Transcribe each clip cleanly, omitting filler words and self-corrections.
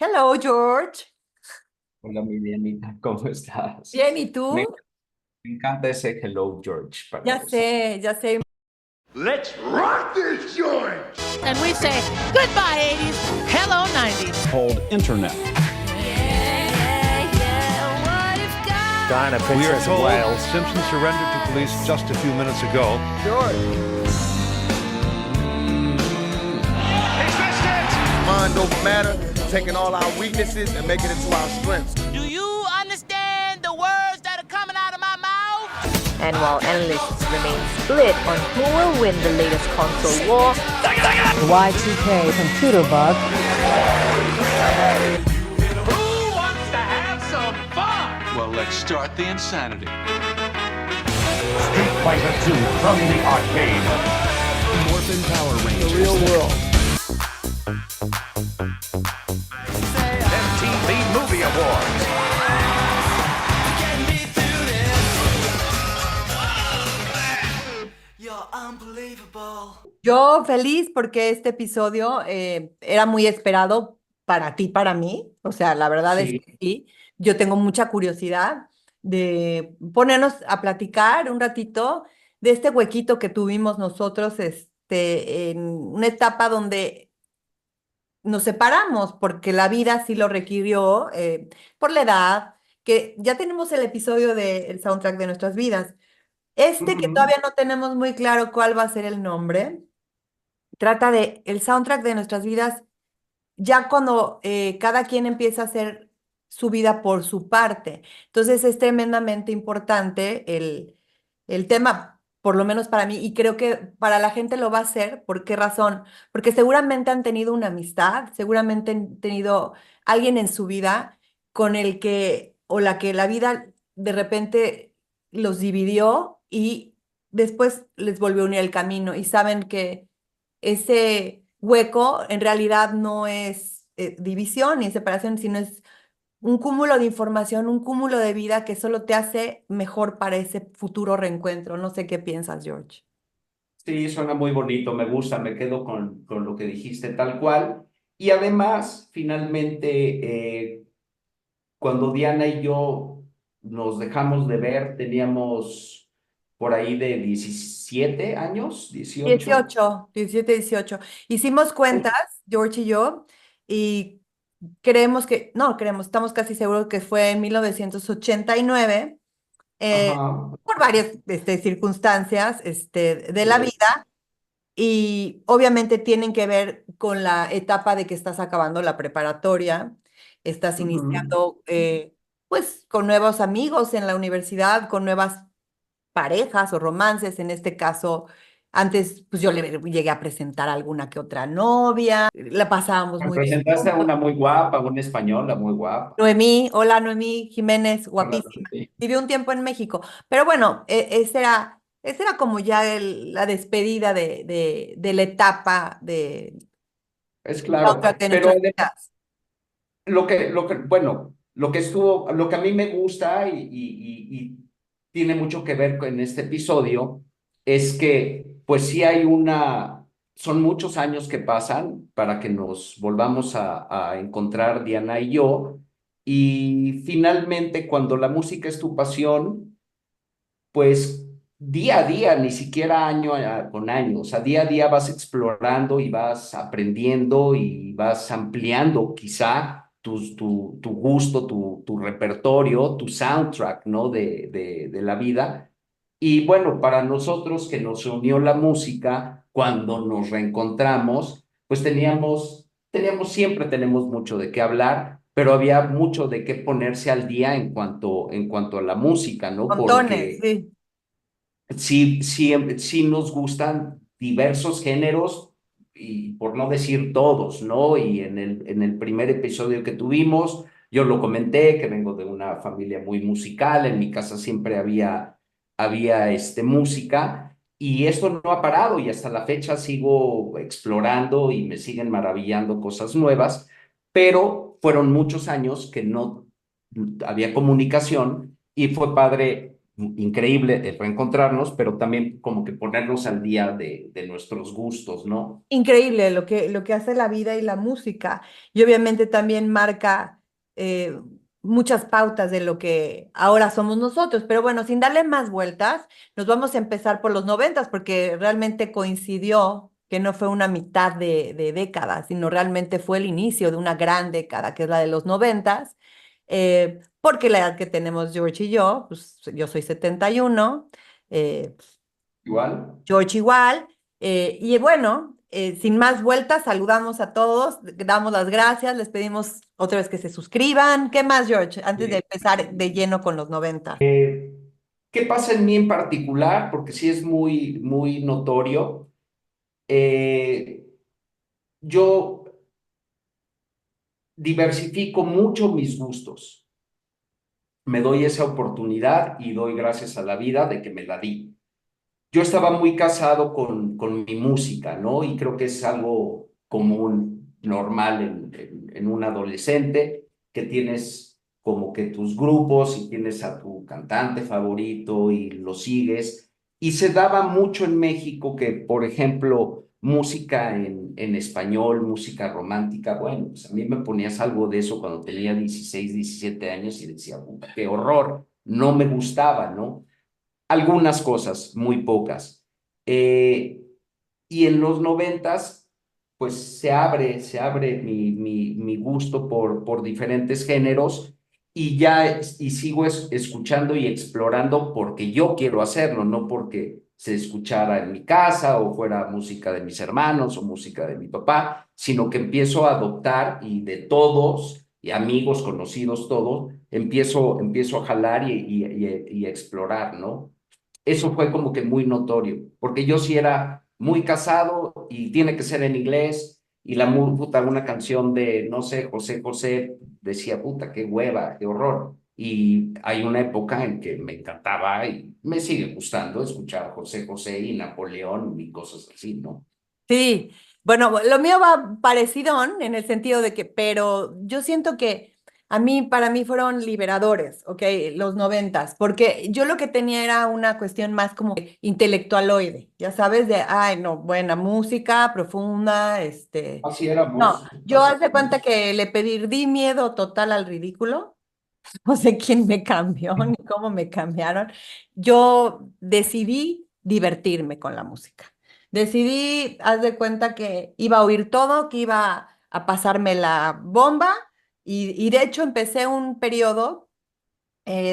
Hello, George. Hola, mi bienita, ¿cómo estás? Bien, ¿y Me, tú? me encanta ese Hello George para Ya vos. sé, ya sé. Let's rock this joint! And we say goodbye 80s, hello 90s. Called Internet. Diana, We are Princess of told Wales. Simpson surrendered to police just a few minutes ago. He's missed it! Mind over matter, taking all our weaknesses and making it to our strengths. Do you understand the words that are coming out of my mouth? And while analysts remain split on who will win the latest console war, Y2K computer bug. Who wants to have some fun? Well, let's start the insanity. Street Fighter 2 from the arcade. Morphin Power Rangers. Real world. MTV Movie Awards. Yo feliz porque este episodio era muy esperado para ti, para mí. O sea, la verdad es Sí, que sí. Yo tengo mucha curiosidad de ponernos a platicar un ratito de este huequito que tuvimos nosotros, en una etapa donde nos separamos porque la vida sí lo requirió, por la edad, que ya tenemos el episodio del soundtrack de nuestras vidas. Este que ujú, todavía no tenemos muy claro cuál va a ser el nombre, trata de el soundtrack de nuestras vidas ya cuando cada quien empieza a hacer su vida por su parte. Entonces es tremendamente importante el tema, por lo menos para mí, y creo que para la gente lo va a hacer. ¿Por qué razón? Porque seguramente han tenido una amistad, seguramente han tenido alguien en su vida con el que o la que la vida de repente los dividió y después les volvió a unir el camino y saben que ese hueco en realidad no es división ni separación, sino es un cúmulo de información, un cúmulo de vida que solo te hace mejor para ese futuro reencuentro. No sé qué piensas, George. sí, suena muy bonito, me gusta, me quedo con lo que dijiste tal cual. Y además, finalmente, cuando Diana y yo nos dejamos de ver, teníamos por ahí de 17 años, 18. 18. Hicimos cuentas, George y yo, y creemos que, no, creemos, estamos casi seguros que fue en 1989, Ajá, por varias circunstancias de la sí. vida. Y obviamente tienen que ver con la etapa de que estás acabando la preparatoria, estás Ujú. iniciando pues con nuevos amigos en la universidad, con nuevas parejas o romances. En este caso, antes pues yo le llegué a presentar a alguna que otra novia, la pasábamos Me muy bien presentaste a juntos. una muy guapa, una española muy guapa. Noemí, hola Noemí Jiménez, Hola, guapísima. sí. Vivió un tiempo en México, pero bueno, esa era como ya la despedida de la etapa de Es otra claro, de pero nuestras vidas. bueno, lo que a mí me gusta y tiene mucho que ver con este episodio es que, pues sí son muchos años que pasan para que nos volvamos a encontrar Diana y yo, y finalmente cuando la música es tu pasión, pues día a día, ni siquiera con año, o sea, día a día vas explorando y vas aprendiendo y vas ampliando quizá tu gusto, tu repertorio, tu soundtrack, ¿no? De la vida. Y bueno, para nosotros que nos unió la música, cuando nos reencontramos, pues siempre tenemos mucho de qué hablar, pero había mucho de qué ponerse al día en cuanto a la música, ¿no? Montones, Porque sí. sí, sí, sí nos gustan diversos géneros, y por no decir todos, ¿no? Y en el primer episodio que tuvimos, yo lo comenté, que vengo de una familia muy musical, en mi casa siempre había música, y esto no ha parado, y hasta la fecha sigo explorando y me siguen maravillando cosas nuevas, pero fueron muchos años que no había comunicación, y fue padre increíble el reencontrarnos, pero también como que ponernos al día de nuestros gustos, ¿no? Increíble lo que hace la vida y la música. Y obviamente también marca eh, muchas pautas de lo que ahora somos nosotros. Pero bueno, sin darle más vueltas, nos vamos a empezar por los noventas, porque realmente coincidió que no fue una mitad de década, sino realmente fue el inicio de una gran década, que es la de los noventas. Porque la edad que tenemos George y yo, pues yo soy 71, eh, Igual. George igual. Y bueno, sin más vueltas, saludamos a todos, damos las gracias, les pedimos otra vez que se suscriban. ¿Qué más, George? Antes de empezar de lleno con los 90. ¿Qué pasa en mí en particular? Porque sí es muy, muy notorio. Eh, yo diversifico mucho mis gustos. Me doy esa oportunidad y doy gracias a la vida de que me la di. Yo estaba muy casado con mi música, ¿no? Y creo que es algo común, normal en un adolescente, que tienes como que tus grupos y tienes a tu cantante favorito y lo sigues. Y se daba mucho en México que, por ejemplo, música en español, música romántica, bueno, pues a mí me ponías algo de eso cuando tenía 16, 17 años y decía, puta, qué horror, no me gustaba, ¿no? Algunas cosas, muy pocas. Eh, y en los noventas, pues se abre mi gusto por diferentes géneros y sigo escuchando y explorando porque yo quiero hacerlo, no porque se escuchara en mi casa o fuera música de mis hermanos o música de mi papá, sino que empiezo a adoptar y de todos, y amigos, conocidos, todos, empiezo a jalar y a explorar, ¿no? Eso fue como que muy notorio, porque yo sí era muy casado y tiene que ser en inglés y puta, una canción de, no sé, José José, decía, puta, qué hueva, qué horror. Y hay una época en que me encantaba y me sigue gustando escuchar José José y Napoleón y cosas así, ¿no? Sí, bueno, lo mío va parecido en el sentido de que, pero yo siento que para mí fueron liberadores, ¿ok? Los noventas, porque yo lo que tenía era una cuestión más como intelectualoide, ya sabes, de, ay, no, buena música, profunda, Así no, éramos, yo así haz de cuenta éramos. que le pedí, di miedo total al ridículo. No sé quién me cambió ni cómo me cambiaron. Yo decidí divertirme con la música. Decidí, haz de cuenta que iba a oír todo, que iba a pasarme la bomba y de hecho empecé un periodo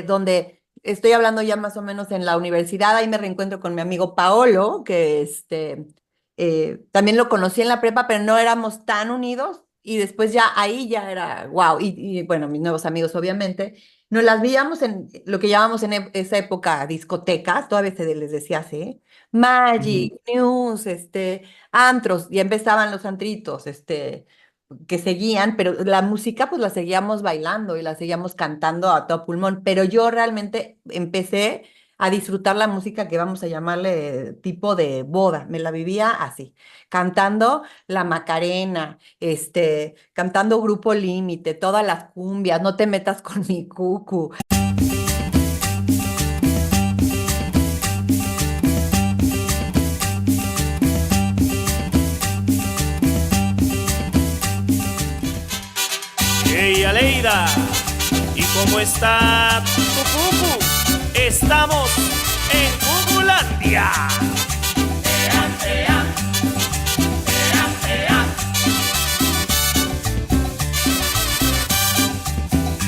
donde estoy hablando ya más o menos en la universidad, ahí me reencuentro con mi amigo Paolo, que también lo conocí en la prepa, pero no éramos tan unidos, y después ya ahí ya era, wow, y bueno, mis nuevos amigos obviamente, nos las veíamos en lo que llamamos en esa época discotecas, todavía se les decía así, Magic, Ujú. News, antros, ya empezaban los antritos, que seguían, pero la música pues la seguíamos bailando y la seguíamos cantando a todo pulmón, pero yo realmente empecé a disfrutar la música que vamos a llamarle tipo de boda, me la vivía así, cantando la Macarena, cantando Grupo Límite, todas las cumbias, no te metas con mi cucu. Hey Aleida, ¿y cómo está tu cucu? Estamos en Cuculandia.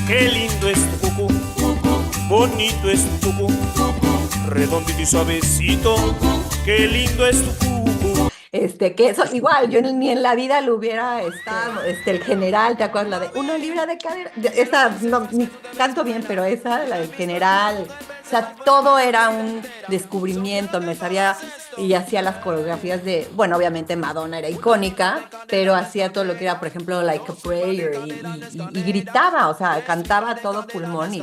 Qué lindo es tu cucu, bonito es tu cucu, redondito y suavecito. Qué lindo es tu cucu. Que eso, igual, yo ni en la vida lo hubiera estado, el general, ¿te acuerdas? La de una libra de cadera, esa, no, ni canto bien, pero esa, la del general, o sea, todo era un descubrimiento, me sabía y hacía las coreografías de, bueno, obviamente Madonna era icónica, pero hacía todo lo que era, por ejemplo, Like a Prayer y gritaba, o sea, cantaba a todo pulmón y,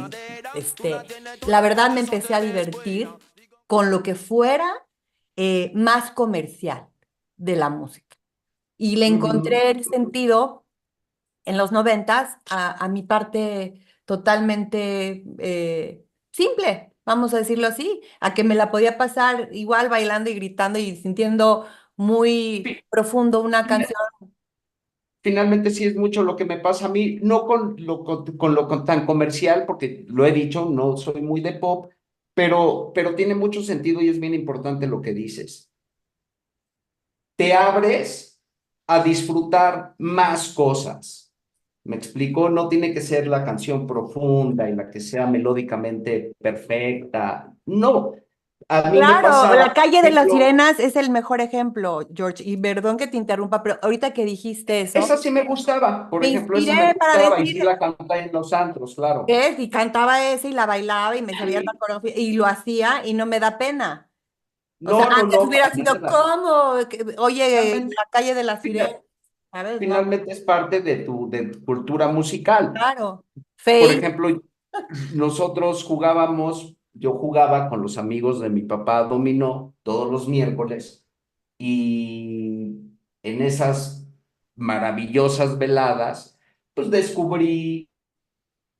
la verdad me empecé a divertir con lo que fuera más comercial de la música. Y le Ujú. encontré el sentido en los noventas a mi parte totalmente simple. vamos a decirlo así, a que me la podía pasar igual bailando y gritando y sintiendo muy Fi- profundo una fina- canción. Finalmente sí es mucho lo que me pasa a mí, no tan comercial, porque lo he dicho, no soy muy de pop, pero tiene mucho sentido y es bien importante lo que dices. Te abres a disfrutar más cosas. ¿Me explico? No tiene que ser la canción profunda y la que sea melódicamente perfecta. No. A mí me Claro, pasaba, La por calle de las ejemplo, sirenas es el mejor ejemplo, George, y perdón que te interrumpa, pero ahorita que dijiste esa eso, sí me gustaba, por me ejemplo, esa me inspiré para gustaba y sí decir, la canté en los antros, claro. ¿ves? Y cantaba esa y la bailaba y me sabía la Sí. coreografía y lo hacía y no me da pena. O sea, No, no, antes no, hubiera para sido nada. como, oye, Finalmente, La calle de las sirenas, fina- ¿sabes? No, finalmente es parte de tu cultura musical. claro. Por Faith, ejemplo, nosotros jugábamos, yo jugaba con los amigos de mi papá dominó todos los miércoles y en esas maravillosas veladas, pues descubrí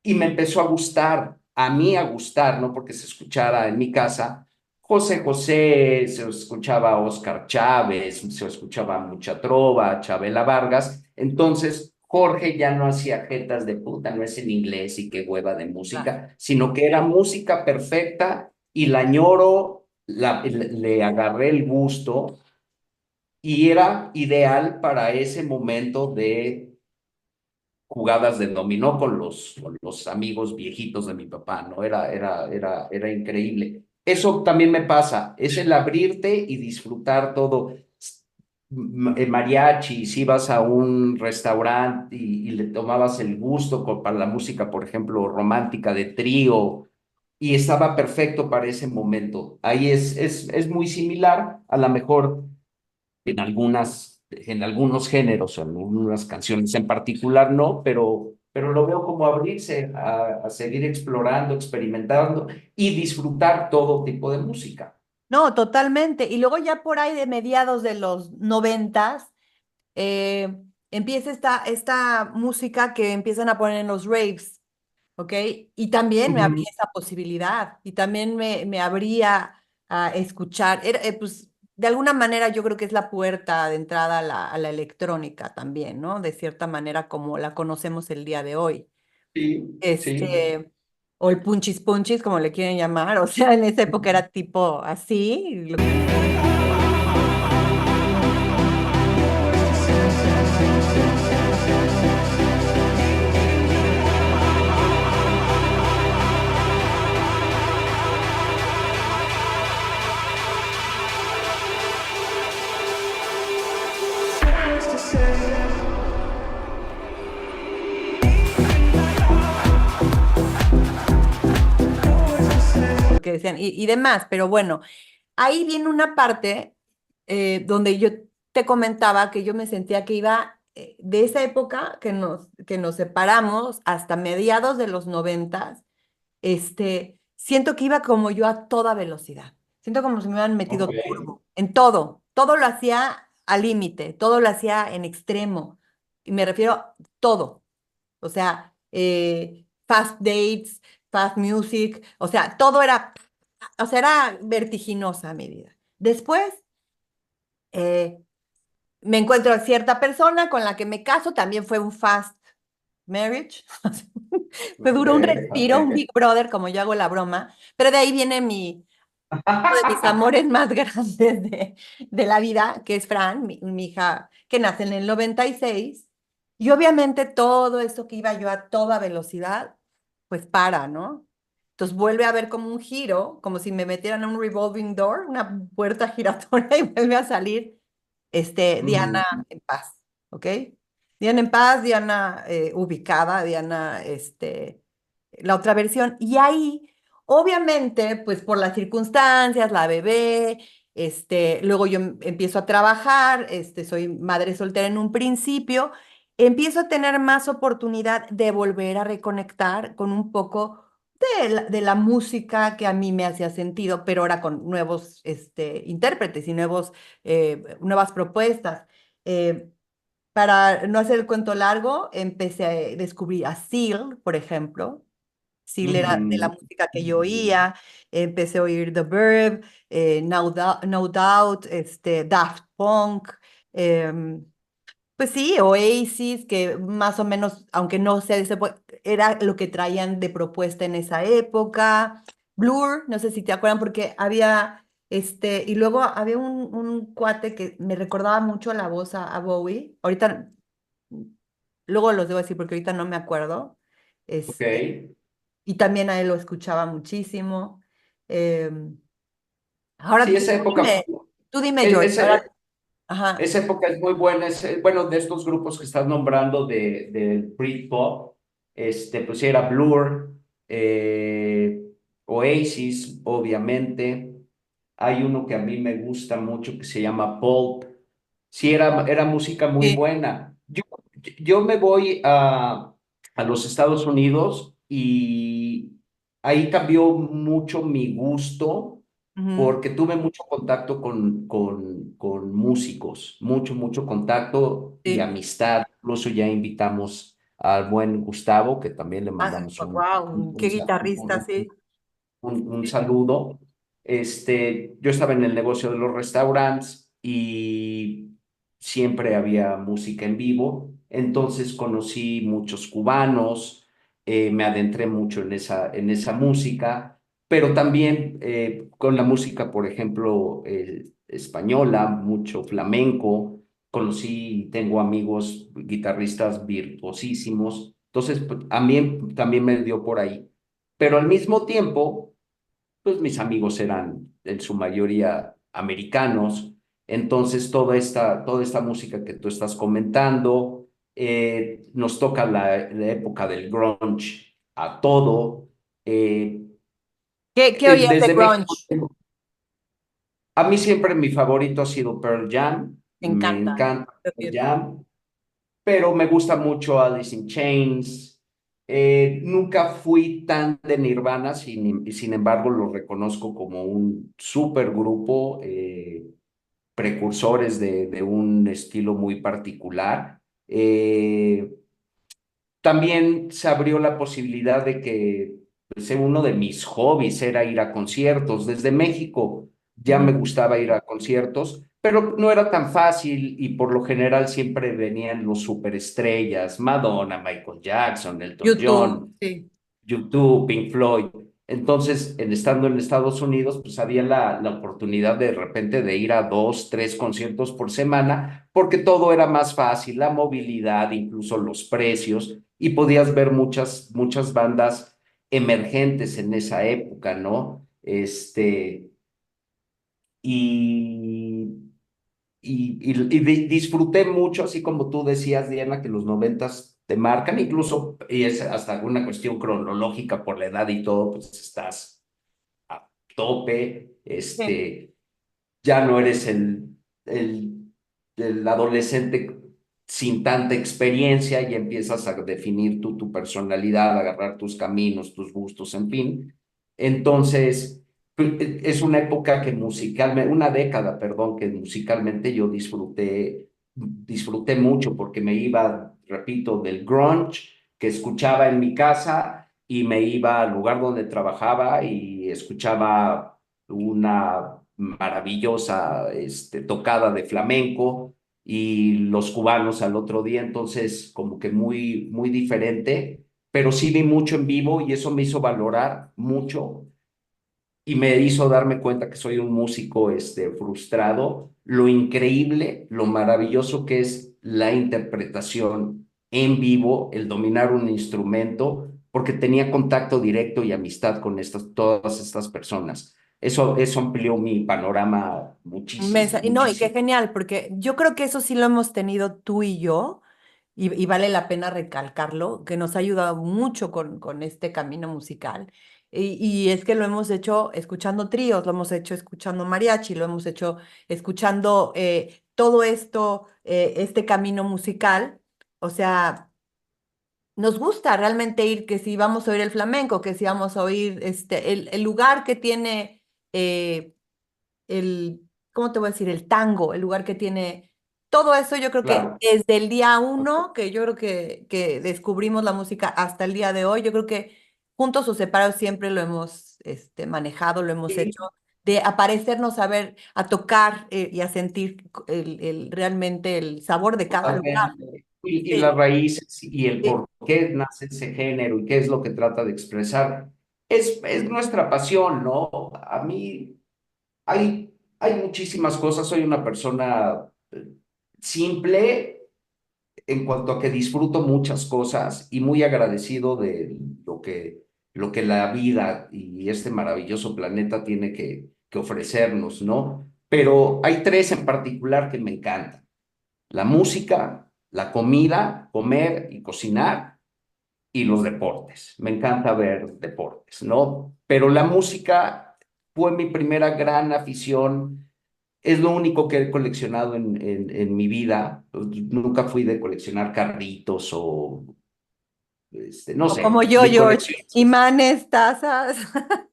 y me empezó a gustar, a mí a gustar, no porque se escuchara en mi casa, José José, se escuchaba Oscar Chávez, se escuchaba mucha trova, Chabela Vargas, entonces Jorge ya no hacía jetas de puta, no es en inglés y qué hueva de claro. música, sino que era música perfecta y la añoro, le agarré el gusto y era ideal para ese momento de jugadas de dominó con los amigos viejitos de mi papá, ¿no? Era increíble. Eso también me pasa, es el abrirte y disfrutar todo. Mariachi, si ibas a un restaurante y le tomabas el gusto para la música, por ejemplo, romántica de trío, y estaba perfecto para ese momento. Ahí es muy similar, a lo mejor en algunos géneros, en algunas canciones en particular no, pero lo veo como abrirse a seguir explorando, experimentando y disfrutar todo tipo de música. No, totalmente. Y luego ya por ahí de mediados de los noventas, empieza esta música que empiezan a poner en los raves, ¿ok? Y también me abría Ujú. esa posibilidad y también me abría a escuchar. Pues, de alguna manera yo creo que es la puerta de entrada a la electrónica también, ¿no? De cierta manera como la conocemos el día de hoy. Sí, sí. O el punchis punchis, como le quieren llamar, o sea, en esa época era tipo así. Que decían, y demás, pero bueno, ahí viene una parte donde yo te comentaba que yo me sentía que iba de esa época que nos separamos hasta mediados de los noventas, siento que iba como yo a toda velocidad, siento como si me hubieran metido Ok. turbo en todo lo hacía al límite, todo lo hacía en extremo, y me refiero a todo, o sea, fast dates, fast music, o sea, todo era, o sea, era vertiginosa mi vida. Después eh, me encuentro a cierta persona con la que me caso, también fue un fast marriage, me Ok, duró un respiro, un ok. Big Brother, como yo hago la broma, pero de ahí viene uno de mis amores más grandes de la vida, que es Fran, mi hija, que nace en el 96, y obviamente todo eso que iba yo a toda velocidad, pues para, ¿no? Entonces vuelve a haber como un giro, como si me metieran a un revolving door, una puerta giratoria, y vuelve a salir Diana Ujú. en paz, ¿ok? Diana en paz, Diana ubicada, Diana, la otra versión. Y ahí, obviamente, pues por las circunstancias, la bebé, luego yo empiezo a trabajar, soy madre soltera en un principio, empiezo a tener más oportunidad de volver a reconectar con un poco de la música que a mí me hacía sentido, pero ahora con nuevos intérpretes y nuevas propuestas. Eh, para no hacer el cuento largo, empecé a descubrir a Seal, por ejemplo, sí era de la Ujú. música que yo oía. Empecé a oír The Verb, No Doubt, Daft Punk, em, pues sí, Oasis, que más o menos, aunque no sé, era lo que traían de propuesta en esa época. Blur, no sé si te acuerdan, porque había, y luego había un cuate que me recordaba mucho la voz a Bowie. Ahorita, luego los debo decir porque ahorita no me acuerdo. Ok. Y también a él lo escuchaba muchísimo. Em, ahora Sí, esa época, tú dime, e- George. ese, Ahora, ajá, esa época es muy buena. Bueno, de estos grupos que estás nombrando de Britpop, pues sí era Blur, Oasis, obviamente. Hay uno que a mí me gusta mucho que se llama Pulp. Sí, era música muy sí. buena. Yo me voy a los Estados Unidos y ahí cambió mucho mi gusto Ujú, porque tuve mucho contacto con músicos, mucho contacto y sí. amistad. Incluso ya invitamos al buen Gustavo, que también le Ah, mandamos wow, qué guitarrista, sí. un saludo. Yo estaba en el negocio de los restaurantes y siempre había música en vivo, entonces conocí muchos cubanos, me adentré mucho en esa música, pero también con la música, por ejemplo, española, mucho flamenco, conocí, tengo amigos guitarristas virtuosísimos, entonces pues, a mí también me dio por ahí. Pero al mismo tiempo, pues mis amigos eran en su mayoría americanos, entonces toda esta música que tú estás comentando, nos toca la época del grunge a todo. eh, ¿Qué oías de Desde México, grunge? a mí siempre mi favorito ha sido Pearl Jam, Me me encanta. encanta Creo Pearl que Jam, pero me gusta mucho Alice in Chains. Nunca fui tan de Nirvana, sin embargo lo reconozco como un super grupo, precursores de un estilo muy particular. También se abrió la posibilidad de que pues, uno de mis hobbies era ir a conciertos. Desde México ya me ujú. gustaba ir a conciertos, pero no era tan fácil y por lo general siempre venían los superestrellas, Madonna, Michael Jackson, Elton YouTube, John, sí. YouTube, Pink Floyd. Entonces, estando en Estados Unidos, pues había la oportunidad de repente de ir a dos, tres conciertos por semana, porque todo era más fácil, la movilidad, incluso los precios, y podías ver muchas bandas emergentes en esa época, ¿no? Y, disfruté mucho, así como tú decías, Diana, que los noventas te marcan, incluso, y es hasta una cuestión cronológica por la edad y todo, pues estás a tope, Sí. ya no eres el, el adolescente sin tanta experiencia y empiezas a definir tu personalidad, agarrar tus caminos, tus gustos, en fin. Entonces, pues, es una época que musicalmente, una década, perdón, que musicalmente yo disfruté mucho porque me iba, repito, del grunge que escuchaba en mi casa y me iba al lugar donde trabajaba y escuchaba una maravillosa tocada de flamenco y los cubanos al otro día, entonces como que muy diferente, pero sí vi mucho en vivo y eso me hizo valorar mucho y me hizo darme cuenta que soy un músico frustrado, lo increíble, lo maravilloso que es la interpretación en vivo, el dominar un instrumento, porque tenía contacto directo y amistad con todas estas personas. Eso amplió mi panorama muchísimo, Y no, y qué muchísimo. genial, porque yo creo que eso sí lo hemos tenido tú y yo, y vale la pena recalcarlo, que nos ha ayudado mucho con este camino musical. Y es que lo hemos hecho escuchando tríos, lo hemos hecho escuchando mariachi, lo hemos hecho escuchando todo esto, este camino musical. O sea, nos gusta realmente ir, que si vamos a oír el flamenco, que si vamos a oír el lugar que tiene eh, el, ¿cómo te voy a decir? El tango, el lugar que tiene todo eso, yo creo que Claro. desde el día uno, que yo creo que descubrimos la música hasta el día de hoy, yo creo que juntos o separados siempre lo hemos manejado, lo hemos Sí. hecho, de aparecernos a ver, a tocar y a sentir realmente el sabor de cada lugar. Totalmente. Y Sí, las raíces y el sí. por qué nace ese género y qué es lo que trata de expresar. Es nuestra pasión, ¿no? A mí hay muchísimas cosas. Soy una persona simple en cuanto a que disfruto muchas cosas y muy agradecido de lo que la vida y este maravilloso planeta tiene que ofrecernos, ¿no? Pero hay tres en particular que me encantan: la música, la comida, comer y cocinar, y los deportes. Me encanta ver deportes, ¿no? Pero la música fue mi primera gran afición. Es lo único que he coleccionado en mi vida. Nunca fui de coleccionar carritos o, no O como sé, yo, mi George, colección. imanes, tazas.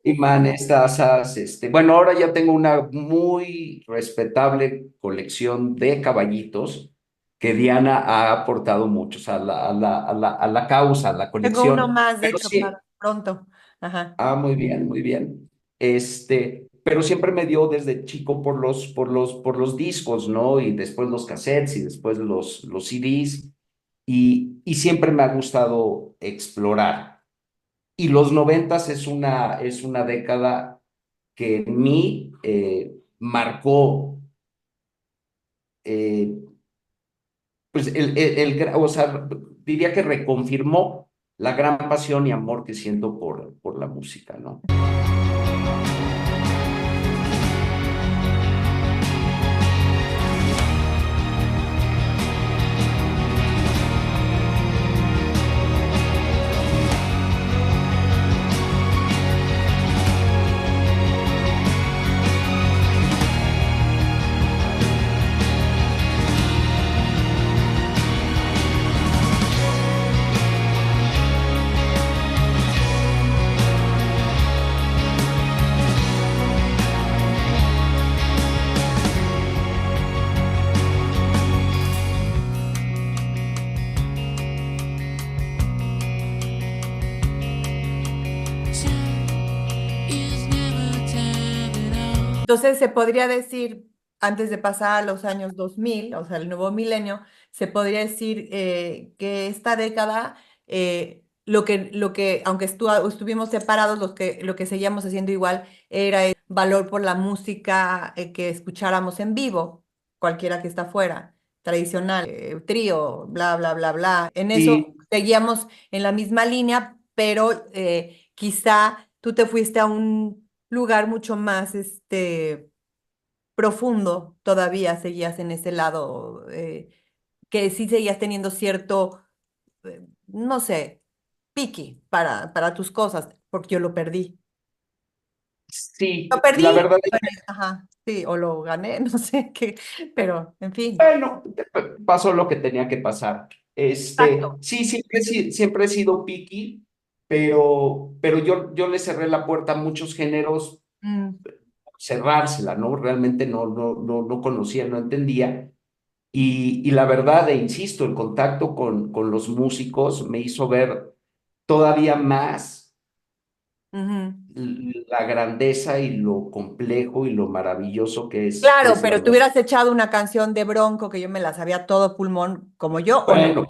Imanes, tazas, bueno, ahora ya tengo una muy respetable colección de caballitos que Diana ha aportado muchos a la causa, a la Tengo uno colección. más, de Pero hecho, sí, para pronto. Ajá. muy bien, muy bien. Pero siempre me dio desde chico por los discos, ¿no? Y después los cassettes y después los CDs. Y siempre me ha gustado explorar. Y los noventas es una década que en mí marcó, eh, pues o sea, diría que reconfirmó la gran pasión y amor que siento por la música, ¿no? Entonces se podría decir, antes de pasar a los años 2000, o sea, el nuevo milenio, se podría decir que esta década, aunque estuvimos separados, lo que seguíamos haciendo igual era el valor por la música que escucháramos en vivo, cualquiera que está fuera, tradicional, trío, bla, bla, bla, bla. En eso Sí, seguíamos en la misma línea, pero quizá tú te fuiste a un lugar mucho más profundo, todavía seguías en ese lado, que sí seguías teniendo cierto, no sé, piqui para tus cosas, porque yo lo perdí. sí, Lo la perdí, verdad es bueno, que, ajá, sí, o lo gané, no sé qué, pero en fin. bueno, pasó lo que tenía que pasar. Exacto. Sí, siempre he sido picky, pero yo le cerré la puerta a muchos géneros, Mm. cerrársela, ¿no? Realmente no conocía, no entendía. Y la verdad, insisto, el contacto con los músicos me hizo ver todavía más Ujú. la grandeza y lo complejo y lo maravilloso que Claro, es la pero te música. hubieras echado una canción de Bronco que yo me la sabía todo pulmón, como yo, ¿o no? Bueno,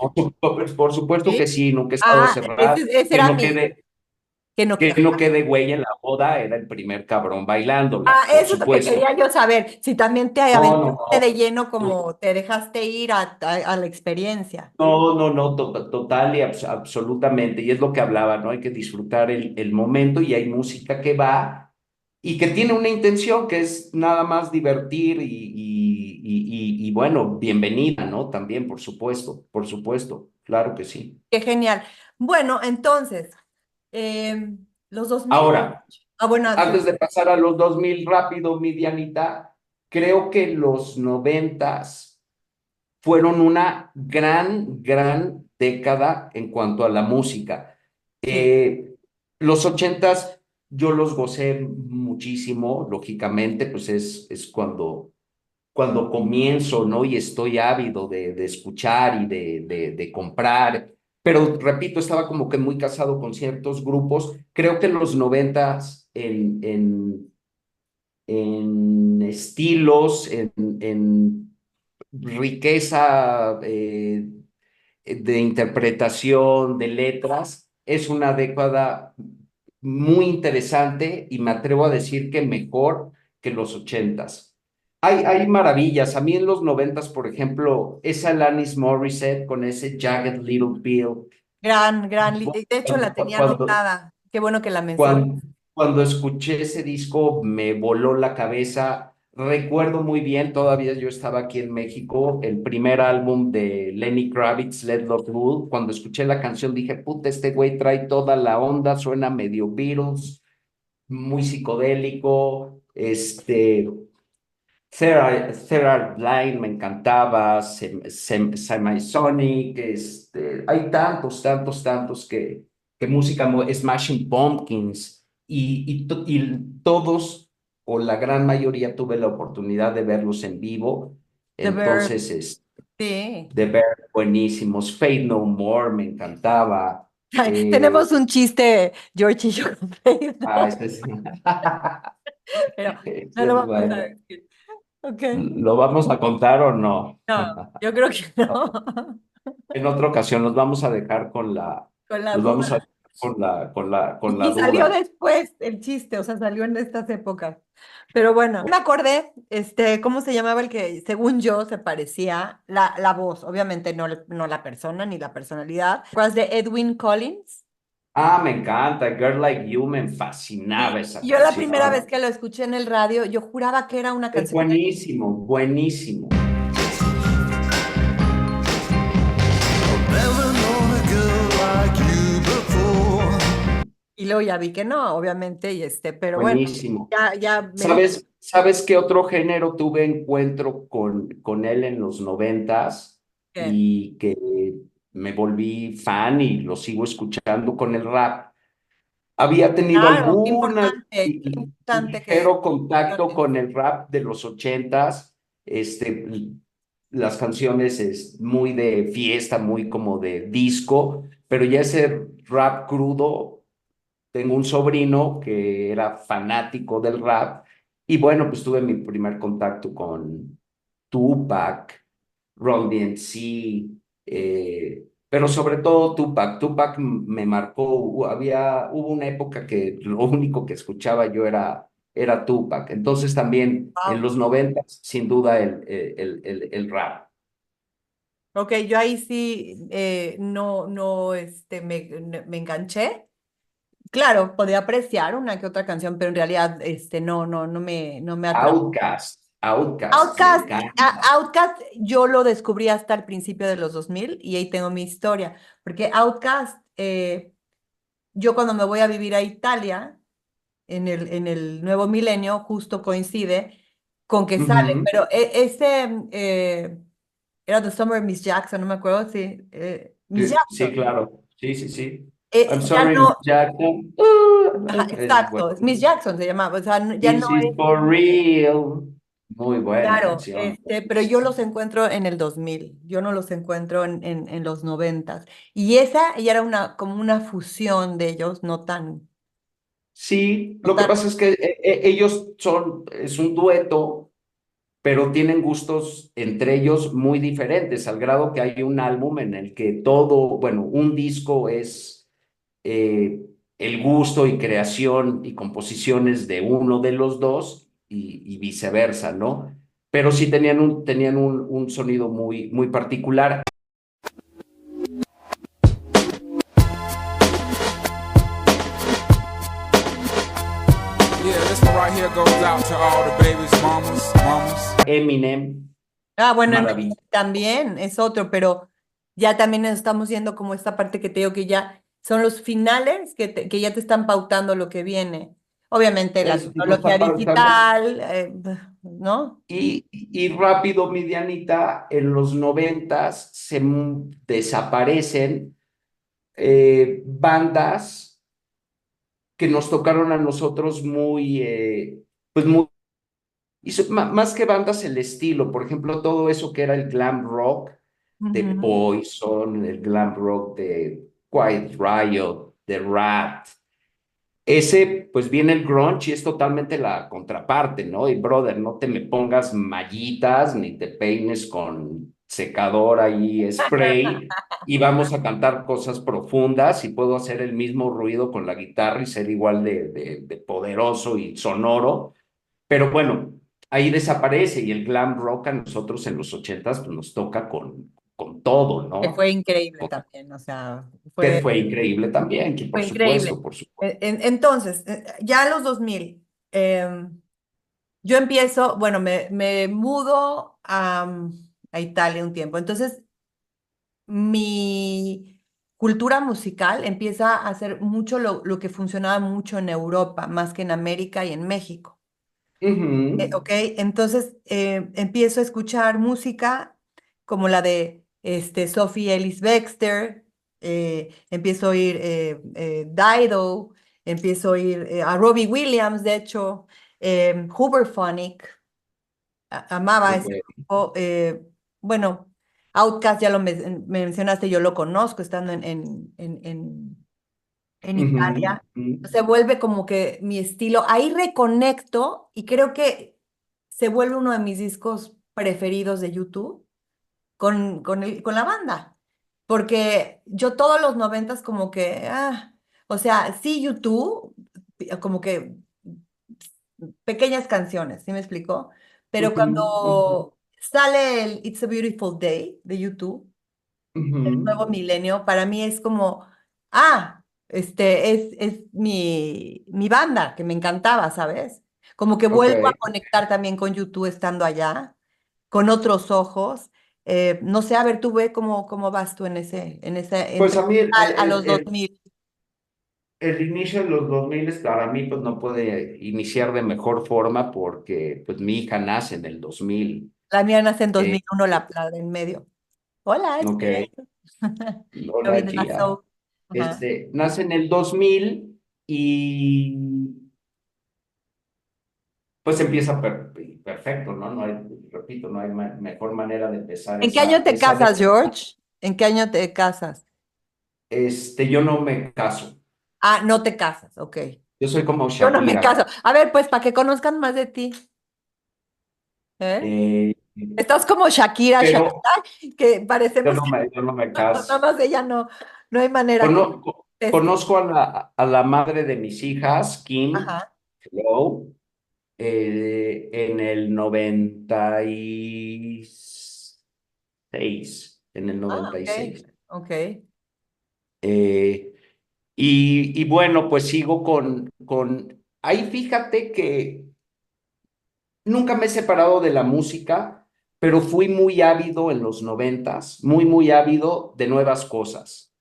por supuesto que ¿Sí? sí, nunca he estado Ah, cerrado, ese que era no mi, quede, que no que queda. no quede güey en la boda, era el primer cabrón bailándola, Ah, por eso es lo que supuesto. quería yo saber, si también te No, no, aventaste de lleno no. como te dejaste ir a la experiencia. No, total y absolutamente. Y es lo que hablaba, ¿no? Hay que disfrutar el momento y hay música que va y que tiene una intención que es nada más divertir y bueno, bienvenida, ¿no? También, por supuesto, claro que sí. Qué genial. Bueno, entonces, los 2000. Ahora, Ah, bueno, sí. antes de pasar a los 2000 rápido, mi Dianita, creo que los noventas fueron una gran década en cuanto a la música. Sí. Los ochentas yo los gocé muchísimo, lógicamente, pues es cuando comienzo, ¿no? Y estoy ávido de escuchar y de comprar. pero repito, estaba como que muy casado con ciertos grupos. Creo que en los noventas, en estilos, en riqueza de interpretación, de letras, es una década muy interesante y me atrevo a decir que mejor que los ochentas. Hay maravillas. A mí en los noventas, por ejemplo, esa Alanis Morissette con ese Jagged Little Pill. De hecho la tenía Cuando, anotada. Qué bueno que la mencionas. cuando escuché ese disco me voló la cabeza. Recuerdo muy bien, todavía yo estaba aquí en México, el primer álbum de Lenny Kravitz, Let Love Rule. Cuando escuché la canción dije, puta, este güey trae toda la onda, suena medio Beatles, muy psicodélico. Third Eye Blind me encantaba, Semisonic, hay tantos que música, Smashing Pumpkins, y todos, o la gran mayoría, tuve la oportunidad de verlos en vivo. The Verb, Entonces, sí. The Verb, buenísimos. Fate No More, me encantaba. Ay, tenemos un chiste, George y yo con Fade, Ese es, pero no ese lo es vamos a bueno. decir. Ok. ¿Lo vamos a contar o no? No, yo creo que no. En otra ocasión nos vamos a dejar con Con la nos vamos a duda. dejar con la Y salió duda. después el chiste, o sea, salió en estas épocas. Pero bueno, me acordé, ¿cómo se llamaba el que, según yo, se parecía la voz? Obviamente no la persona ni la personalidad. ¿Te acuerdas de Edwin Collins? Me encanta, Girl Like You, me fascinaba Sí. esa Yo la primera vez canción. que lo escuché en el radio, yo juraba que era una Es canción. buenísimo, buenísimo. Y luego ya vi que no, obviamente, pero bueno, Buenísimo. ya me di. ¿Sabes qué otro género tuve encuentro con él en los noventas ¿Qué? y que me volví fan y lo sigo escuchando con el rap? Había tenido Claro, qué un importante que ligero contacto con el rap de los ochentas, las canciones es muy de fiesta, muy como de disco, pero ya ese rap crudo, tengo un sobrino que era fanático del rap y bueno, pues tuve mi primer contacto con Tupac, Run DMC, pero sobre todo Tupac. Tupac me marcó, hubo una época que lo único que escuchaba yo era Tupac. Entonces también en wow. los noventas, sin duda, el rap. Ok, yo ahí sí no, me enganché. Claro, podía apreciar una que otra canción, pero en realidad no me atrapó. Outkast, me Outcast, encanta. Outcast, yo lo descubrí hasta el principio de los 2000 y ahí tengo mi historia, porque Outcast, yo cuando me voy a vivir a Italia, en el nuevo milenio, justo coincide con que sale, Ujú. pero era The Summer of Miss Jackson, no me acuerdo si, Miss Sí, sí, Jackson, claro. Sí, sí, sí. I'm ya sorry, Miss no, Jackson. ajá, Es bueno. exacto, es Miss Jackson se llamaba, o sea, ya no This is es, for real. Muy buena claro, canción. pero yo los encuentro en el 2000, yo no los encuentro en los 90. Y esa ya era como una fusión de ellos, Sí, no lo que tan, pasa es que es un dueto, pero tienen gustos entre ellos muy diferentes, al grado que hay un álbum en el que todo, bueno, un disco es el gusto y creación y composiciones de uno de los dos y viceversa, ¿no? Pero sí tenían un sonido muy particular. Eminem, bueno, maravilla. también es otro, pero ya también nos estamos yendo como esta parte que te digo que ya son los finales que ya te están pautando lo que viene. Obviamente la Eso sí lo tecnología está pautando. digital, ¿no? Y rápido, mi Dianita, en los noventas desaparecen bandas que nos tocaron a nosotros pues muy, más que bandas, el estilo, por ejemplo, todo eso que era el glam rock, de Ujú. Poison, el glam rock de Quiet Riot, de Rat. Ese, pues viene el grunge y es totalmente la contraparte, ¿no? Y brother, no te me pongas mallitas ni te peines con secador ahí, spray, y vamos a cantar cosas profundas y puedo hacer el mismo ruido con la guitarra y ser igual de poderoso y sonoro. Pero bueno, ahí desaparece y el glam rock a nosotros en los ochentas pues nos toca con todo, Que ¿no? fue increíble también, o sea, Que fue, fue increíble también, que fue increíble. por supuesto. Entonces, ya a los 2000, yo empiezo, bueno, me mudo a Italia un tiempo. Entonces, mi cultura musical empieza a hacer mucho lo que funcionaba mucho en Europa, más que en América y en México. Ujú, Ok, entonces empiezo a escuchar música como la de Sophie Ellis Bextor, empiezo a oír Dido, empiezo a oír a Robbie Williams, de hecho, Hooverphonic, amaba ok. ese grupo. Bueno, Outkast ya me mencionaste, yo lo conozco estando en Ujú, Italia. ujú. Se vuelve como que mi estilo. Ahí reconecto y creo que se vuelve uno de mis discos preferidos de YouTube con la banda. Porque yo todos los noventas como que, o sea, sí YouTube, como que pequeñas canciones, ¿sí me explicó? Pero Ujú, ujú, cuando sale el It's a Beautiful Day de YouTube, nuevo ujú. milenio, para mí es como, es mi banda, que me encantaba, ¿sabes? Como que Ok. vuelvo a conectar también con YouTube estando allá, con otros ojos. No sé, a ver, tú ve cómo vas tú Pues entre a mí a los 2000. el inicio de los 2000 para mí pues no puede iniciar de mejor forma porque pues mi hija nace en el 2000. La mía nace en Eh, 2001, la de en medio. Hola, es ok, que yo vi hola de la Gia. Soul. Ajá. Nace en el 2000 y pues empieza perfecto, ¿no? No hay, repito, no hay mejor manera de empezar ¿En qué año te esa casas, década. George? ¿En qué año te casas? Yo no me caso. Ah, no te casas, ok. Yo soy como Yo no me caso. Shakira. A ver, pues para que conozcan más de ti, ¿eh? eh, Estás como Shakira, pero que parecemos que yo no me nada caso. más ella no hay manera que este. Conozco a la madre de mis hijas, Kim, Ajá. hello, en el 96, en el Ah, noventa y ok. seis. Ok. Eh, y bueno, pues sigo ahí fíjate que nunca me he separado de la música, pero fui muy ávido en los noventas, muy ávido de nuevas cosas.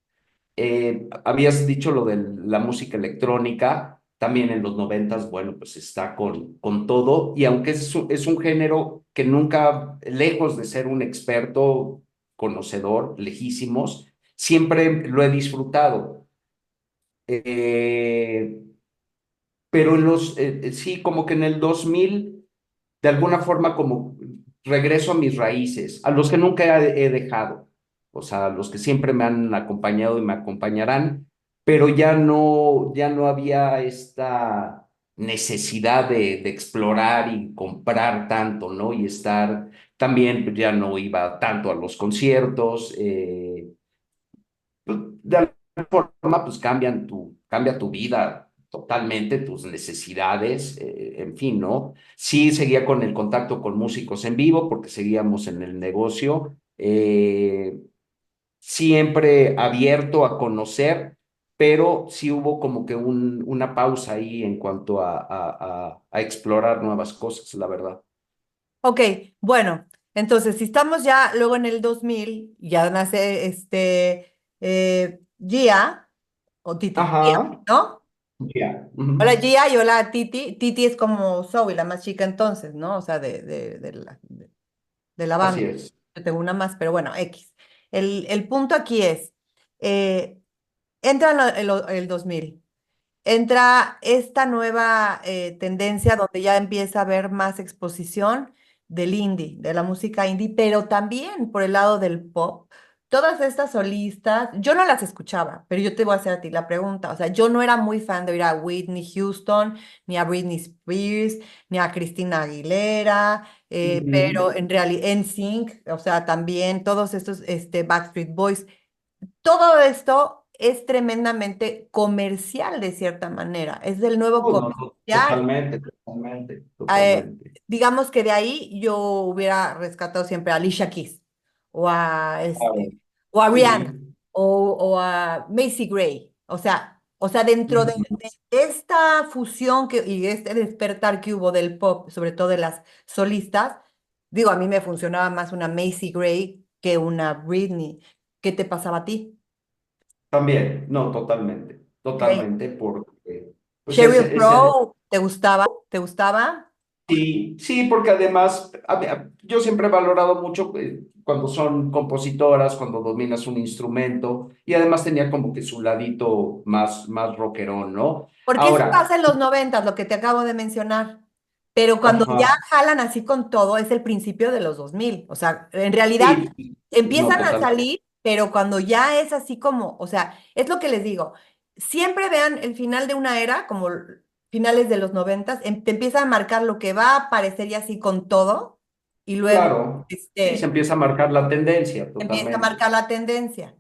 Habías dicho lo de la música electrónica, también en los noventas, bueno, pues está con todo, y aunque es un género que nunca, lejos de ser un experto, conocedor, lejísimos, siempre lo he disfrutado. Eh, pero sí, como que en el 2000 de alguna forma como regreso a mis raíces, a los que nunca he dejado, o sea, a los que siempre me han acompañado y me acompañarán, pero ya no había esta necesidad de explorar y comprar tanto, ¿no? Y estar, también pues, ya no iba tanto a los conciertos, pues, de alguna forma, pues cambia tu vida totalmente, tus necesidades, en fin, ¿no? Sí seguía con el contacto con músicos en vivo porque seguíamos en el negocio, siempre abierto a conocer, pero sí hubo como que una pausa ahí en cuanto a explorar nuevas cosas, la verdad. Ok, bueno, entonces si estamos ya luego en el 2000, ya nace Gia, o Titi, Gia, Ajá, ¿no? ya. Hola Ujú. Gia y hola Titi. Titi es como Zoe, la más chica entonces, ¿no? O sea, de la Así banda. es. Yo tengo una más, pero bueno, X. El punto aquí es, eh, entra el 2000, entra esta nueva tendencia donde ya empieza a haber más exposición del indie, de la música indie, pero también por el lado del pop. Todas estas solistas, yo no las escuchaba, pero yo te voy a hacer a ti la pregunta. O sea, yo no era muy fan de oír a Whitney Houston, ni a Britney Spears, ni a Christina Aguilera, pero en realidad, NSYNC, o sea, también todos estos Backstreet Boys. Todo esto es tremendamente comercial de cierta manera, es del nuevo No, no, comercial. totalmente, Eh, totalmente. digamos que de ahí yo hubiera rescatado siempre a Alicia Keys o a, Claro. o a Rihanna Sí. o a Macy Gray. O sea, dentro de esta fusión y este despertar que hubo del pop, sobre todo de las solistas, digo, a mí me funcionaba más una Macy Gray que una Britney. ¿Qué te pasaba a ti? También, no, Ok. totalmente, porque pues Sheryl ese, Crow, ¿te gustaba? ¿Te gustaba? sí, sí, porque además yo siempre he valorado mucho cuando son compositoras, cuando dominas un instrumento, y además tenía como que su ladito más rockerón, ¿no? Porque eso Ahora, pasa en los 90, lo que te acabo de mencionar. Pero cuando ya ajá, jalan así con todo, es el principio de los 2000. O sea, en realidad sí, no, empiezan a total, salir, pero cuando ya es así como, o sea, es lo que les digo. Siempre vean el final de una era, como finales de los 90, te empieza a marcar lo que va a aparecer y así con todo, y luego claro, sí, se empieza a marcar la tendencia, empieza a totalmente. marcar la tendencia.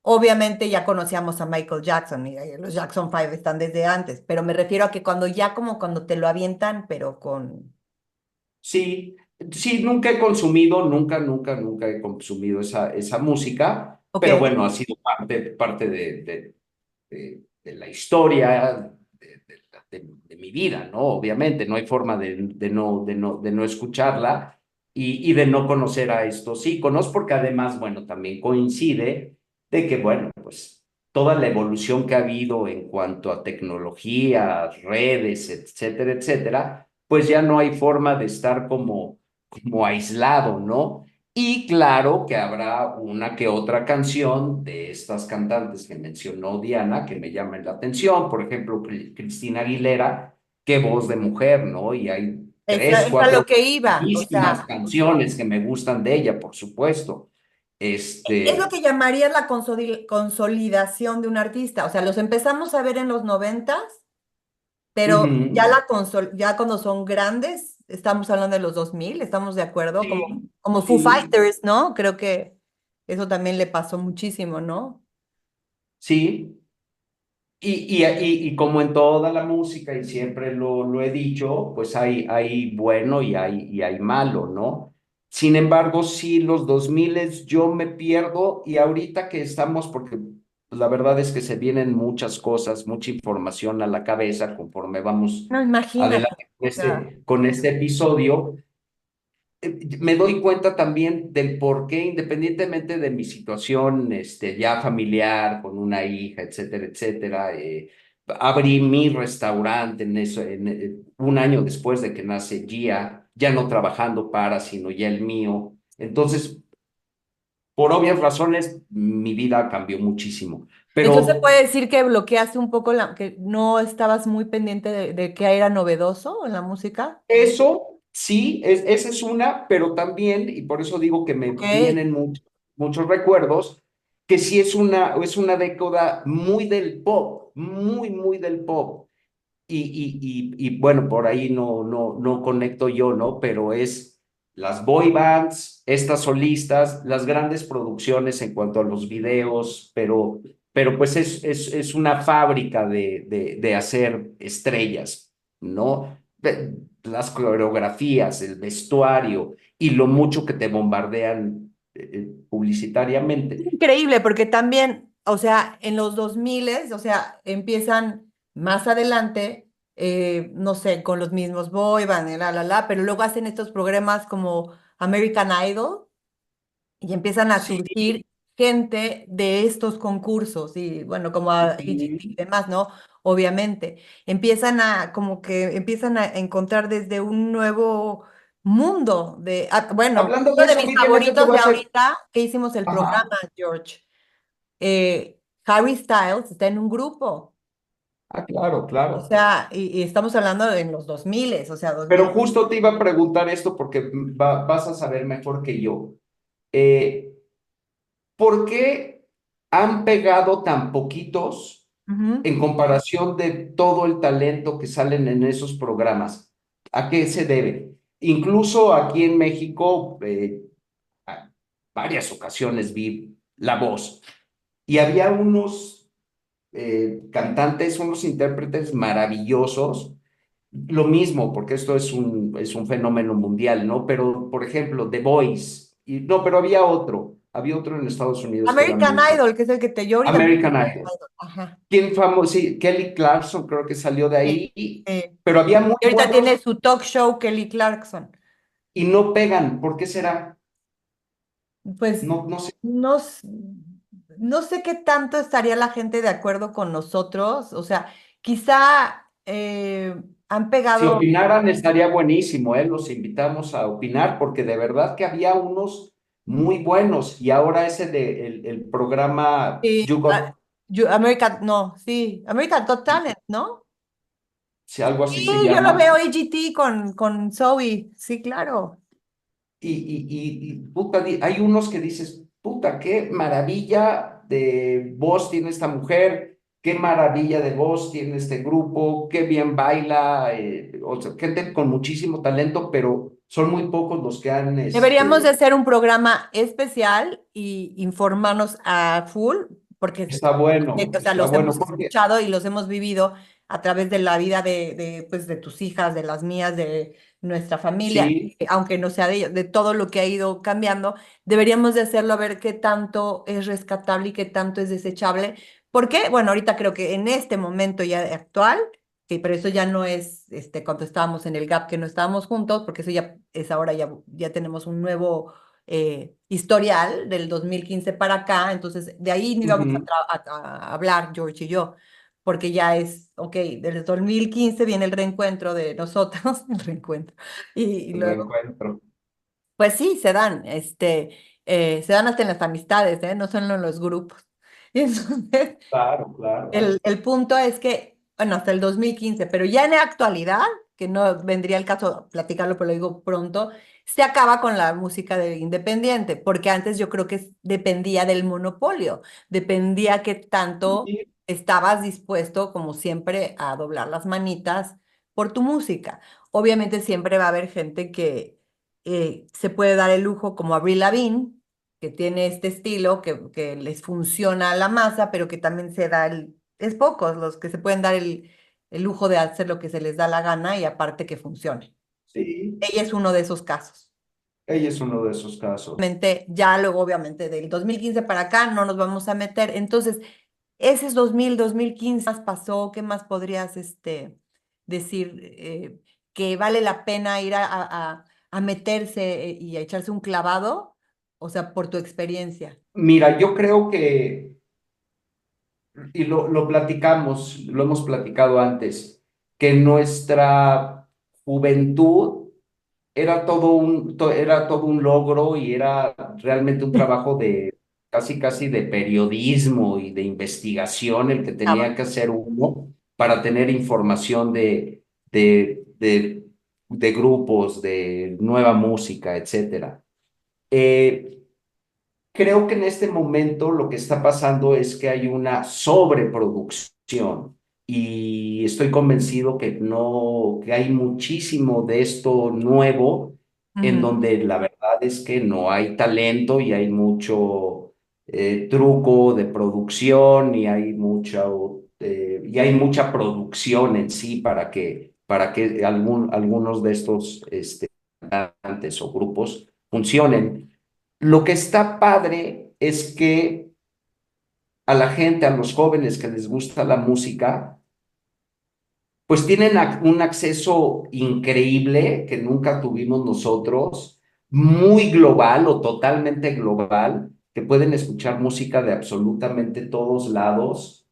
Obviamente ya conocíamos a Michael Jackson y los Jackson 5 están desde antes, pero me refiero a que cuando ya como cuando te lo avientan, pero con... Sí, sí, nunca he consumido, nunca he consumido esa música, Ok, pero bueno, ha sido parte de la historia de mi vida, ¿no? Obviamente, no hay forma de no escucharla y de no conocer a estos íconos, porque además, bueno, también coincide de que, bueno, pues toda la evolución que ha habido en cuanto a tecnología, redes, etcétera, etcétera, pues ya no hay forma de estar como aislado, ¿no? Y claro que habrá una que otra canción de estas cantantes que mencionó Diana que me llamen la atención. Por ejemplo, Cristina Aguilera, qué voz de mujer, ¿no? Y hay tres, es a lo cuatro que iba, o buenísimas sea, canciones que me gustan de ella, por supuesto. es lo Este, que llamaría la consolidación de un artista, o sea, los empezamos a ver en los 90, pero ya, ujú, ya cuando son grandes, estamos hablando de los 2000, ¿estamos de acuerdo? Como, sí, como Foo sí, Fighters, ¿no? Creo que eso también le pasó muchísimo, ¿no? sí. Y como en toda la música, y siempre lo he dicho, pues hay bueno y hay malo, ¿no? Sin embargo, sí, los 2000 yo me pierdo y ahorita que estamos, porque pues, la verdad es que se vienen muchas cosas, mucha información a la cabeza conforme vamos No, imagínate. adelante con O sea, este episodio, me doy cuenta también del por qué, independientemente de mi situación ya familiar, con una hija, etcétera, etcétera, abrí mi restaurante en eso, un año después de que nace Gia, ya no trabajando para, sino ya el mío. Entonces, por obvias razones, mi vida cambió muchísimo. entonces Pero puede decir que bloqueaste un poco que no estabas muy pendiente de que era novedoso en la música. eso sí, esa es una, pero también, y por eso digo que me Ok. vienen muchos recuerdos, que sí es una década muy del pop, muy del pop. Y bueno, por ahí no conecto yo, ¿no? Pero es las boy bands, estas solistas, las grandes producciones en cuanto a los videos, pero pues es una fábrica de hacer estrellas, ¿no? Las coreografías, el vestuario y lo mucho que te bombardean publicitariamente. Increíble, porque también, o sea, en los 2000, o sea, empiezan más adelante, no sé, con los mismos boy band, pero luego hacen estos programas como American Idol y empiezan a Sí, surgir gente de estos concursos y bueno, como a AGT y sí. demás, ¿no? Obviamente, como que empiezan a encontrar desde un nuevo mundo bueno, Hablando de uno de eso, mis Viviana, yo te favoritos voy a de hacer. ahorita que hicimos el programa, Ajá. George, Harry Styles está en un grupo. Ah, claro, O claro. sea, y estamos hablando en los 2000, o sea, 2000. Pero justo te iba a preguntar esto porque vas a saber mejor que yo. Eh, ¿Por qué han pegado tan poquitos Ujú. en comparación de todo el talento que salen en esos programas? ¿A qué se debe? Incluso aquí en México, a varias ocasiones vi La Voz y había unos cantantes, unos intérpretes maravillosos. Lo mismo, porque esto es un fenómeno mundial, ¿no? Pero, por ejemplo, The Voice, y, no, pero había otro en Estados Unidos que era American muy famoso. Idol, que es el que te yo ahorita. American Idol. Ajá. ¿Quién famoso? Sí, Kelly Clarkson creo que salió de Sí, ahí, sí. pero había muy Y ahorita tiene buenos su talk show Kelly Clarkson. y no pegan. ¿Por qué será? Pues No, no sé. no, no sé qué tanto estaría la gente de acuerdo con nosotros. O sea, quizá han Si pegado. opinaran estaría buenísimo, ¿eh? Los invitamos a opinar porque de verdad que había unos muy buenos y ahora ese de el programa Sí, You Got, American, no, sí, American Got Talent, ¿no? si algo así Sí, se yo lo veo llama, AGT con Zoe, sí, claro. puta, hay unos que dices, puta, qué maravilla de voz tiene esta mujer, qué maravilla de voz tiene este grupo, qué bien baila, o sea, gente con muchísimo talento, pero son muy pocos los que han, Deberíamos de hacer un programa especial y informarnos a full, porque o sea, está los bueno, hemos porque escuchado y los hemos vivido a través de la vida pues, de tus hijas, de las mías, de nuestra familia, sí, aunque no sea de ellos, de todo lo que ha ido cambiando, deberíamos de hacerlo a ver qué tanto es rescatable y qué tanto es desechable. ¿Por qué? Bueno, ahorita creo que en este momento ya actual, sí, pero eso ya no es cuando estábamos en el Gap, que no estábamos juntos, porque eso ya es ahora, ya tenemos un nuevo historial del 2015 para acá, entonces de ahí no íbamos ujú, a hablar George y yo, porque ya es, ok, desde 2015 viene el reencuentro de nosotros, el reencuentro, y el luego, reencuentro. pues sí, se dan hasta en las amistades, ¿eh? No solo en los grupos. Y entonces, Claro, claro. el punto es que, bueno, hasta el 2015, pero ya en la actualidad, que no vendría el caso platicarlo, pero lo digo pronto, se acaba con la música de independiente, porque antes yo creo que dependía del monopolio, dependía que tanto Y estabas dispuesto, como siempre, a doblar las manitas por tu música. Obviamente siempre va a haber gente que se puede dar el lujo, como Avril Lavigne, que tiene este estilo que les funciona a la masa, pero que también se da es pocos los que se pueden dar el lujo de hacer lo que se les da la gana y aparte que funcione. sí, Ella es uno de esos casos. ella es uno de esos casos. Ya luego, obviamente, del 2015 para acá no nos vamos a meter. Entonces, ese es 2015, ¿qué más pasó? ¿Qué más podrías decir que vale la pena ir a meterse y a echarse un clavado? O sea, por tu experiencia. Mira, yo creo que, y lo platicamos, lo hemos platicado antes, que nuestra juventud era todo un logro y era realmente un trabajo de casi, casi de periodismo y de investigación el que tenía que hacer uno para tener información de, de, de grupos, de nueva música, etcétera. Eh, Creo que en este momento lo que está pasando es que hay una sobreproducción y estoy convencido que no, que hay muchísimo de esto nuevo en Ujú. donde la verdad es que no hay talento y hay mucho truco de producción y hay mucha producción en sí para que algunos de estos cantantes o grupos funcionen. Lo que está padre es que a la gente, a los jóvenes que les gusta la música, pues tienen un acceso increíble que nunca tuvimos nosotros, muy global o totalmente global, que pueden escuchar música de absolutamente todos lados.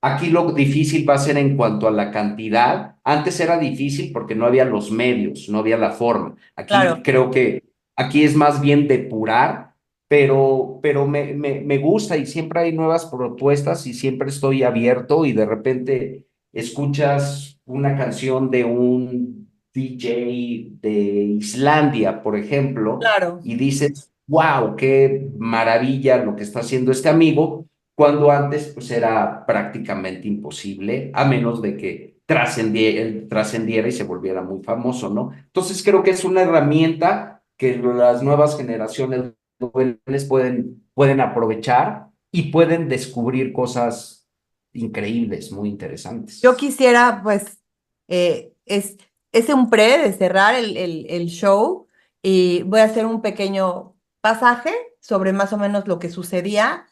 Aquí lo difícil va a ser en cuanto a la cantidad. Antes era difícil porque no había los medios, no había la forma. Aquí Claro. creo que aquí es más bien depurar pero me gusta y siempre hay nuevas propuestas y siempre estoy abierto y de repente escuchas una canción de un DJ de Islandia, por ejemplo, Claro. y dices, wow, qué maravilla lo que está haciendo este amigo, cuando antes pues era prácticamente imposible, a menos de que trascendiera y se volviera muy famoso, ¿no? Entonces creo que es una herramienta que las nuevas generaciones jóvenes pueden aprovechar y pueden descubrir cosas increíbles, muy interesantes. Yo quisiera, pues, es un pre de cerrar el show y voy a hacer un pequeño pasaje sobre más o menos lo que sucedía,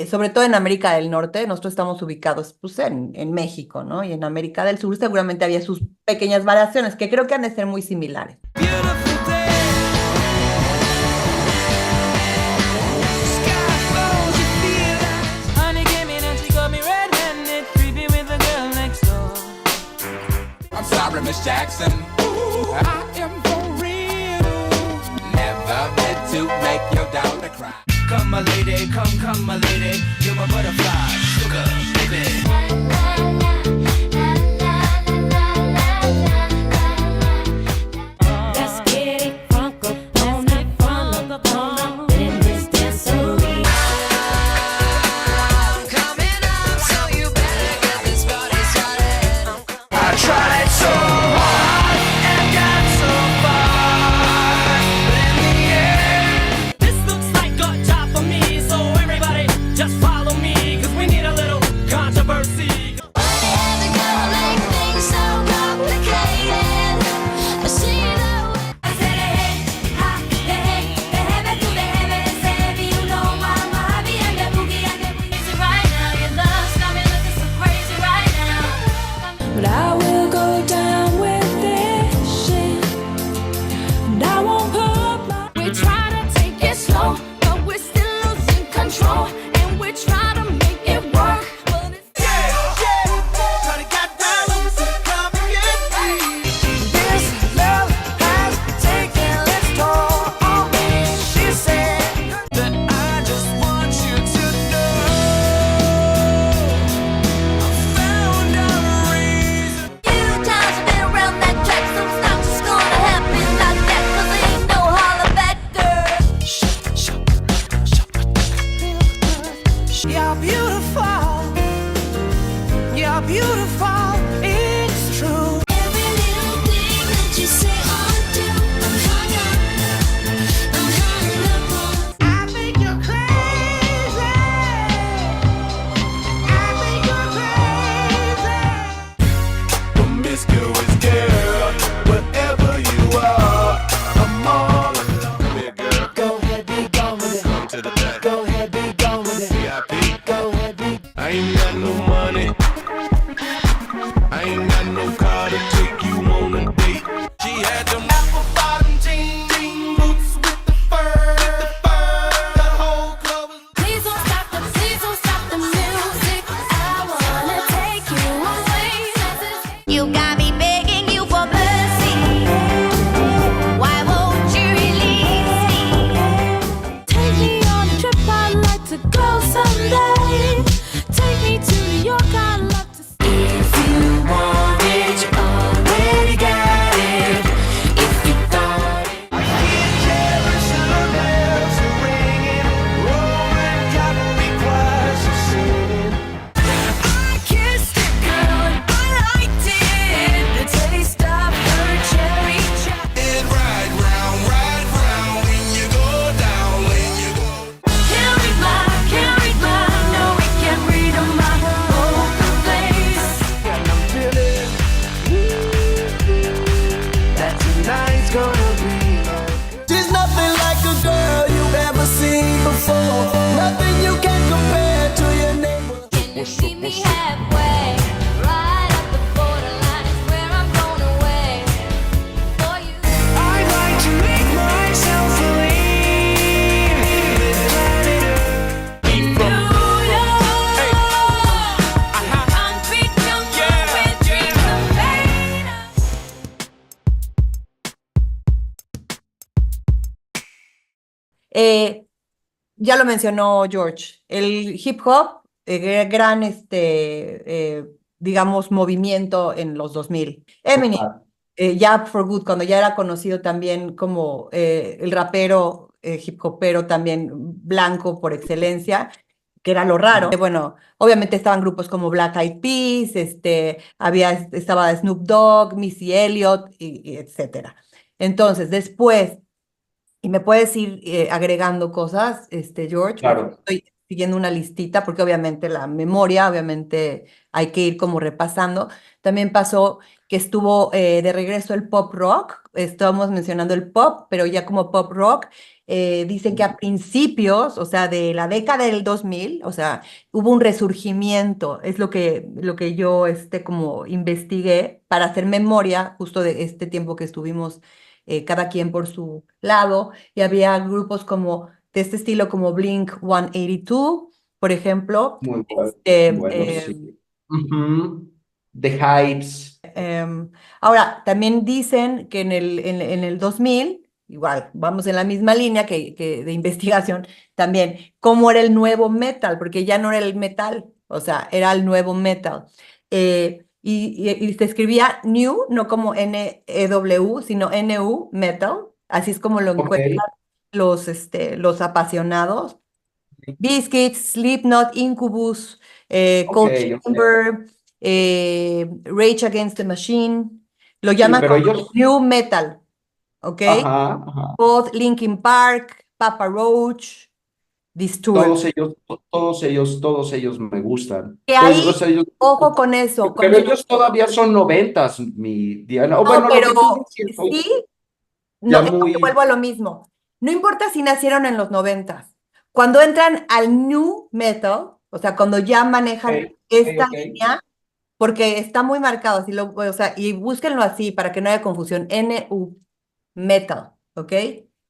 sobre todo en América del Norte. Nosotros estamos ubicados, pues, en México, ¿no? Y en América del Sur seguramente había sus pequeñas variaciones que creo que han de ser muy similares. Miss Jackson, ooh, I am for real. Never meant to make your daughter cry. Come, my lady, come, my lady. You're my butterfly, sugar, baby. ya lo mencionó George, el hip hop, gran, digamos, movimiento en los 2000. Eminem, ya for good, cuando ya era conocido también como el rapero, hip hopero también blanco por excelencia, que era lo raro. Bueno, obviamente estaban grupos como Black Eyed Peas, estaba Snoop Dogg, Missy Elliott, y etcétera. Entonces, después, y me puedes ir agregando cosas, George, porque Claro. estoy siguiendo una listita, porque obviamente la memoria, obviamente hay que ir como repasando. También pasó que estuvo de regreso el pop rock, estábamos mencionando el pop, pero ya como pop rock, dicen que a principios, o sea, de la década del 2000, o sea, hubo un resurgimiento, es lo que yo como investigué para hacer memoria justo de este tiempo que estuvimos cada quien por su lado, y había grupos como de este estilo como Blink 182, por ejemplo. Muy bueno, Este, bueno, sí. The Hypes. Ahora, también dicen que en el 2000, igual, vamos en la misma línea que de investigación, también, cómo era el nuevo metal, porque ya no era el metal, o sea, era el nuevo metal. Y se escribía new, no como N-E-W, sino N-U, metal, así es como lo encuentran los apasionados. Biscuits, Slipknot, Incubus, Cold Chamber, Rage Against the Machine, lo Sí, llaman pero como ellos, New Metal, ¿ok? ajá. Both Linkin Park, Papa Roach, Disturbed. Todos ellos me gustan. Que Pues, o ahí, sea, ojo con eso, pero ellos todavía son noventas, mi Diana. O no, bueno, lo pero que tú dices, sí, no, ya es que muy, vuelvo a lo mismo. No importa si nacieron en los 90s. Cuando entran al New Metal, o sea, cuando ya manejan esta ok. línea, porque está muy marcado, así o sea, y búsquenlo así para que no haya confusión, N-U, metal, ¿ok?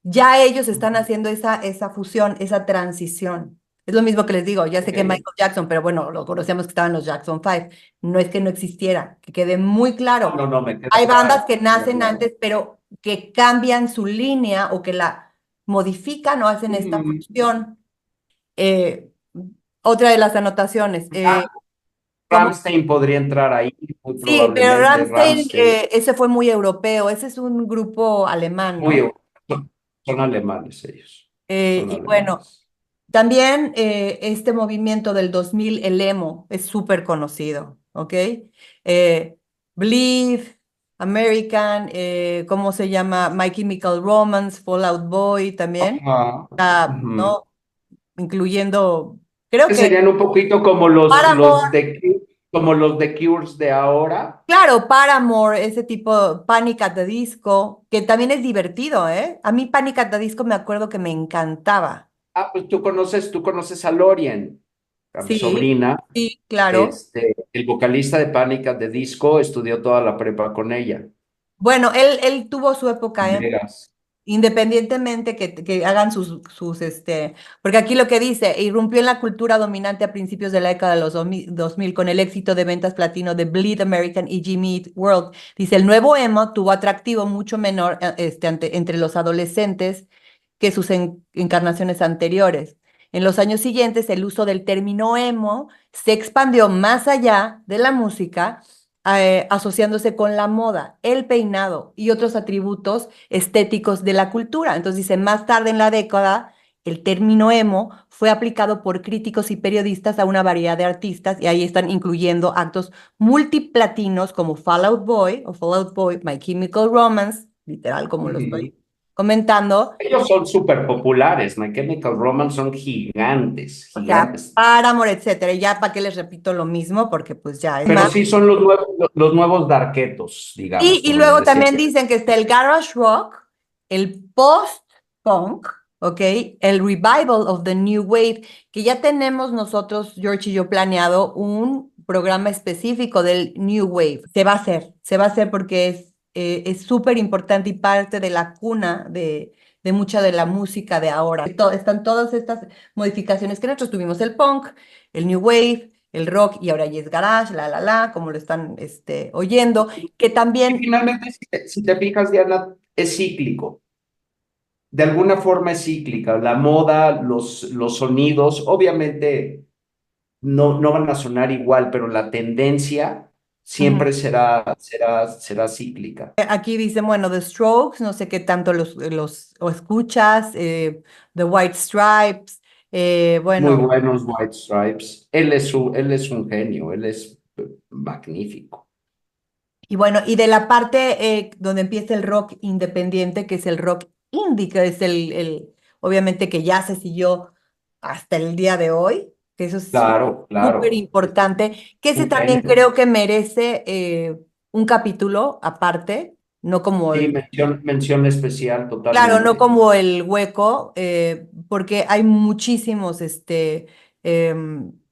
Ya ellos están haciendo esa fusión, esa transición. Es lo mismo que les digo, ya sé que Michael Jackson, pero bueno, lo conocíamos que estaban los Jackson 5, no es que no existiera, que quede muy claro. No, me queda Hay bandas claro, que me queda nacen claro. antes, pero que cambian su línea o que la modifican o hacen esta fusión. Eh, Otra de las anotaciones, ¿cómo? Rammstein podría entrar ahí, muy Sí, pero probablemente, Rammstein, Rammstein, ese fue muy europeo, ese es un grupo alemán, muy, ¿no? son alemanes ellos, son Y bueno, alemanes. también este movimiento del 2000, el emo, es súper conocido, ¿ok? Believe, American, ¿cómo se llama? My Chemical Romance, Fall Out Boy también, Ajá. Ujú. ¿no? Incluyendo, creo Que que serían un poquito como Paramore, como los de Cures de ahora. claro, Paramore, ese tipo, Panic at the Disco, que también es divertido, ¿eh? A mí Panic at the Disco me acuerdo que me encantaba. Pues tú conoces a Lorien, a mi Sí, sobrina, sí, claro. el vocalista de Panic! At the Disco, estudió toda la prepa con ella. Bueno, él tuvo su época, ¿eh? Vegas. Independientemente que hagan porque aquí lo que dice, irrumpió en la cultura dominante a principios de la década de los 2000 con el éxito de ventas platino de Bleed American y Jimmy Eat World. Dice, el nuevo emo tuvo atractivo mucho menor entre los adolescentes que sus encarnaciones anteriores. En los años siguientes, el uso del término emo se expandió más allá de la música, asociándose con la moda, el peinado y otros atributos estéticos de la cultura. Entonces dice, más tarde en la década, el término emo fue aplicado por críticos y periodistas a una variedad de artistas, y ahí están incluyendo actos multiplatinos como Fall Out Boy o Fall Out Boy, My Chemical Romance, literal como lo Ujú. estoy comentando. Ellos son súper populares. My Chemical Romance son gigantes, O sea, gigantes. Paramore, etcétera. Y ya para qué les repito lo mismo, porque pues ya es Pero más. sí son los nuevos darketos, digamos, Y como les luego decía. también dicen que está el garage rock, el post-punk, ¿ok? El revival of the new wave, que ya tenemos nosotros, George y yo, planeado un programa específico del new wave. Se va a hacer porque es súper importante y parte de la cuna de mucha de la música de ahora. Están todas estas modificaciones que nosotros tuvimos, el punk, el new wave, el rock, y ahora ya es garage, como lo están oyendo, que Y también, finalmente, si te fijas, Diana, es cíclico. de alguna forma es cíclica. La moda, los sonidos, obviamente no van a sonar igual, pero la tendencia siempre será cíclica. Aquí dicen, bueno, The Strokes, no sé qué tanto los o escuchas, The White Stripes, Muy bueno, buenos White Stripes. Él es un genio, él es magnífico. y bueno, y de la parte donde empieza el rock independiente, que es el rock indie, que es obviamente que ya se siguió hasta el día de hoy, que eso es Claro, súper claro. importante, que ese Un también género. creo que merece un capítulo aparte, no como Sí, el mención especial claro, no totalmente. como el hueco, porque hay muchísimos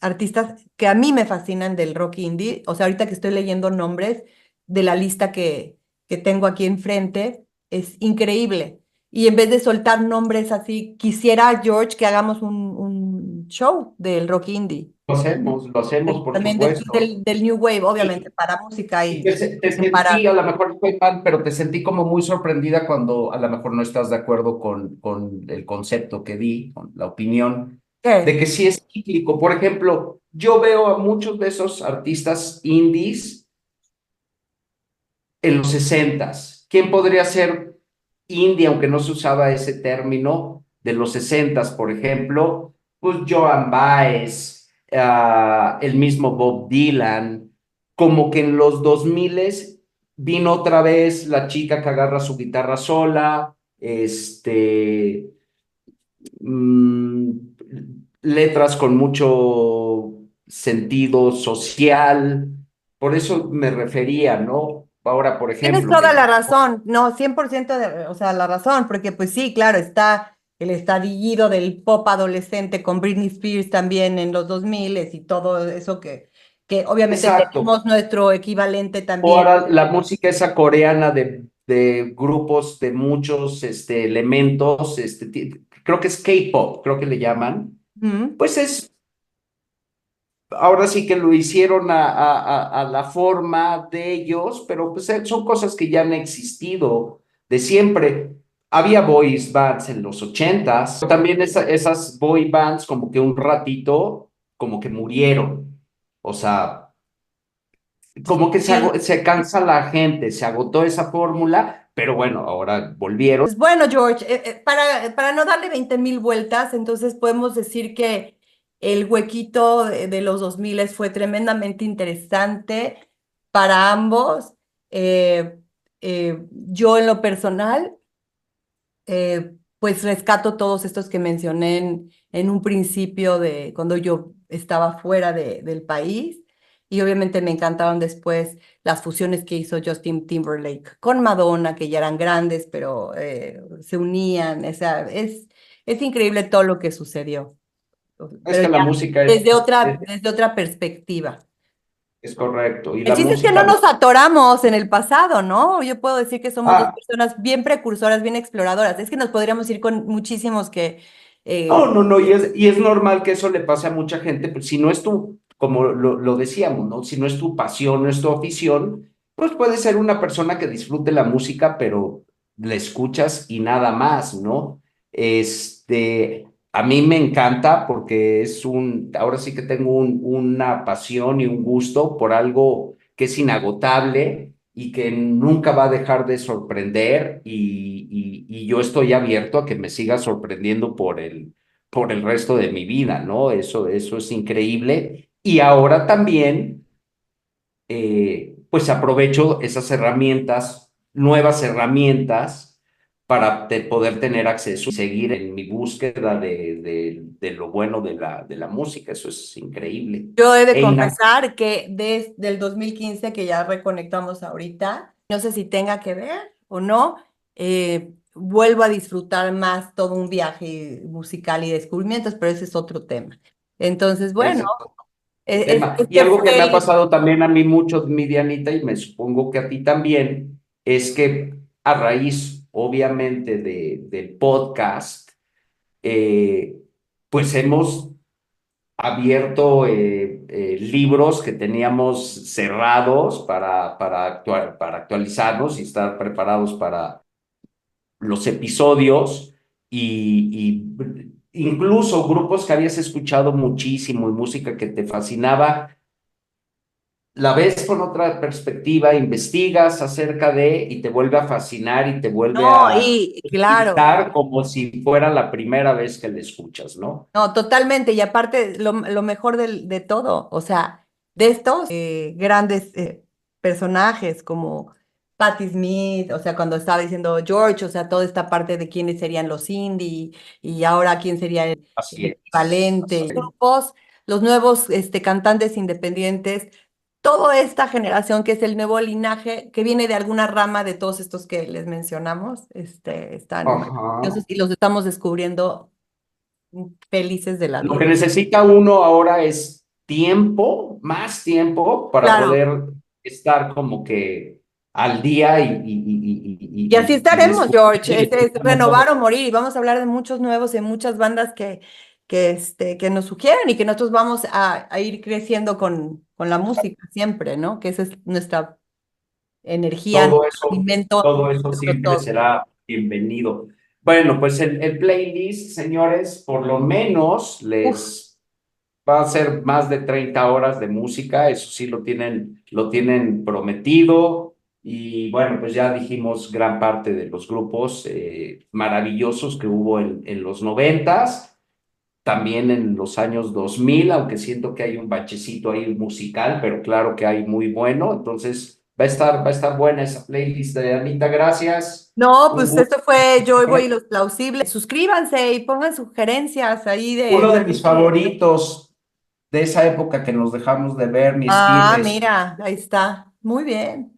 artistas que a mí me fascinan del rock indie. O sea, ahorita que estoy leyendo nombres de la lista que tengo aquí enfrente, es increíble. Y en vez de soltar nombres así, quisiera, George, que hagamos un show del rock indie. Lo hacemos, por También después supuesto. del New Wave, obviamente, Y, para música y y te para... sentí, a lo mejor estoy mal, pero te sentí como muy sorprendida cuando a lo mejor no estás de acuerdo con el concepto que di, con la opinión, de ¿Qué? que sí es cíclico. Por ejemplo, yo veo a muchos de esos artistas indies en los sesentas. ¿Quién podría ser indie, aunque no se usaba ese término, de los sesentas, por ejemplo? Pues Joan Baez, el mismo Bob Dylan, como que en los 2000 vino otra vez la chica que agarra su guitarra sola, mm, letras con mucho sentido social, por eso me refería, ¿no? Ahora, por Tienes ejemplo, toda que la razón, no, 100% o sea, la razón, porque pues sí, claro, está el estadillido del pop adolescente con Britney Spears también en los 2000 y todo eso que obviamente exacto, tenemos nuestro equivalente también. ahora la música esa coreana de grupos de muchos elementos, creo que es K-pop, creo que le llaman, Ujú. pues ahora sí que lo hicieron a la forma de ellos, pero pues son cosas que ya han existido de siempre. Había boys bands en los ochentas, también esas boy bands como que un ratito, como que murieron. O sea, como que se cansa la gente, se agotó esa fórmula, pero bueno, ahora volvieron. Pues bueno, George, para no darle 20,000 vueltas, entonces podemos decir que el huequito de los 2000 fue tremendamente interesante para ambos. Yo en lo personal, pues rescato todos estos que mencioné en un principio de cuando yo estaba fuera del país. Y obviamente me encantaron después las fusiones que hizo Justin Timberlake con Madonna, que ya eran grandes, pero se unían. O sea, es increíble todo lo que sucedió, Es pero que la ya música desde otra perspectiva. es correcto, y El la chiste es que no música... nos atoramos en el pasado, ¿no? Yo puedo decir que somos dos Ah, personas bien precursoras, bien exploradoras. Es que nos podríamos ir con muchísimos que... no, eh, no, no, y es normal que eso le pase a mucha gente, pues si no es tu, como lo decíamos, ¿no? Si no es tu pasión, no es tu afición, pues puede ser una persona que disfrute la música, pero la escuchas y nada más, ¿no? A mí me encanta porque ahora sí que tengo una pasión y un gusto por algo que es inagotable y que nunca va a dejar de sorprender y yo estoy abierto a que me siga sorprendiendo por el resto de mi vida, ¿no? Eso es increíble. Y ahora también, pues aprovecho esas herramientas, nuevas herramientas, para poder tener acceso y seguir en mi búsqueda de lo bueno de la música. Eso es increíble. yo he de E ina- confesar que desde el 2015 que ya reconectamos ahorita, no sé si tenga que ver o no, vuelvo a disfrutar más todo un viaje musical y descubrimientos, pero ese es otro tema. Entonces, bueno, ese es el tema. Y este algo que me ha fue pasado también a mí mucho, mi Dianita, y me supongo que a ti también, es que a raíz, obviamente, del podcast, eh, pues hemos abierto libros que teníamos cerrados para actualizarnos y estar preparados para los episodios. y incluso grupos que habías escuchado muchísimo y música que te fascinaba, la ves con otra perspectiva, investigas acerca de y te vuelve a fascinar y te vuelve No, a y claro. pintar como si fuera la primera vez que la escuchas, ¿no? No, totalmente. Y aparte, lo mejor de todo, o sea, de estos grandes personajes como Patti Smith, o sea, cuando estaba diciendo George, o sea, toda esta parte de quiénes serían los indie y ahora quién sería el Así es. equivalente. Grupos, los nuevos cantantes independientes, toda esta generación que es el nuevo linaje que viene de alguna rama de todos estos que les mencionamos, están Ajá. maravillosos y los estamos descubriendo felices de la Lo vida. que necesita uno ahora es tiempo, más tiempo para Claro. poder estar como que al día Y así estaremos, George. Es estamos renovar o morir. Y vamos a hablar de muchos nuevos y muchas bandas que nos sugieren y que nosotros vamos a ir creciendo con la música siempre, ¿no? Que esa es nuestra energía, alimento, todo eso nuestro siempre todo. será bienvenido. Bueno, pues el playlist, señores, por lo menos les va a ser más de 30 horas de música, eso sí lo tienen prometido. Y bueno, pues ya dijimos gran parte de los grupos maravillosos que hubo en los 90s, también en los años 2000, aunque siento que hay un bachecito ahí musical, pero claro que hay muy bueno. Entonces va a estar buena esa playlist de Anita, gracias. No, Un pues gusto. esto fue Yo Voy y los Plausibles. Suscríbanse y pongan sugerencias ahí Uno de mis favoritos de esa época que nos dejamos de ver, mi Spears mira, ahí está. Muy bien.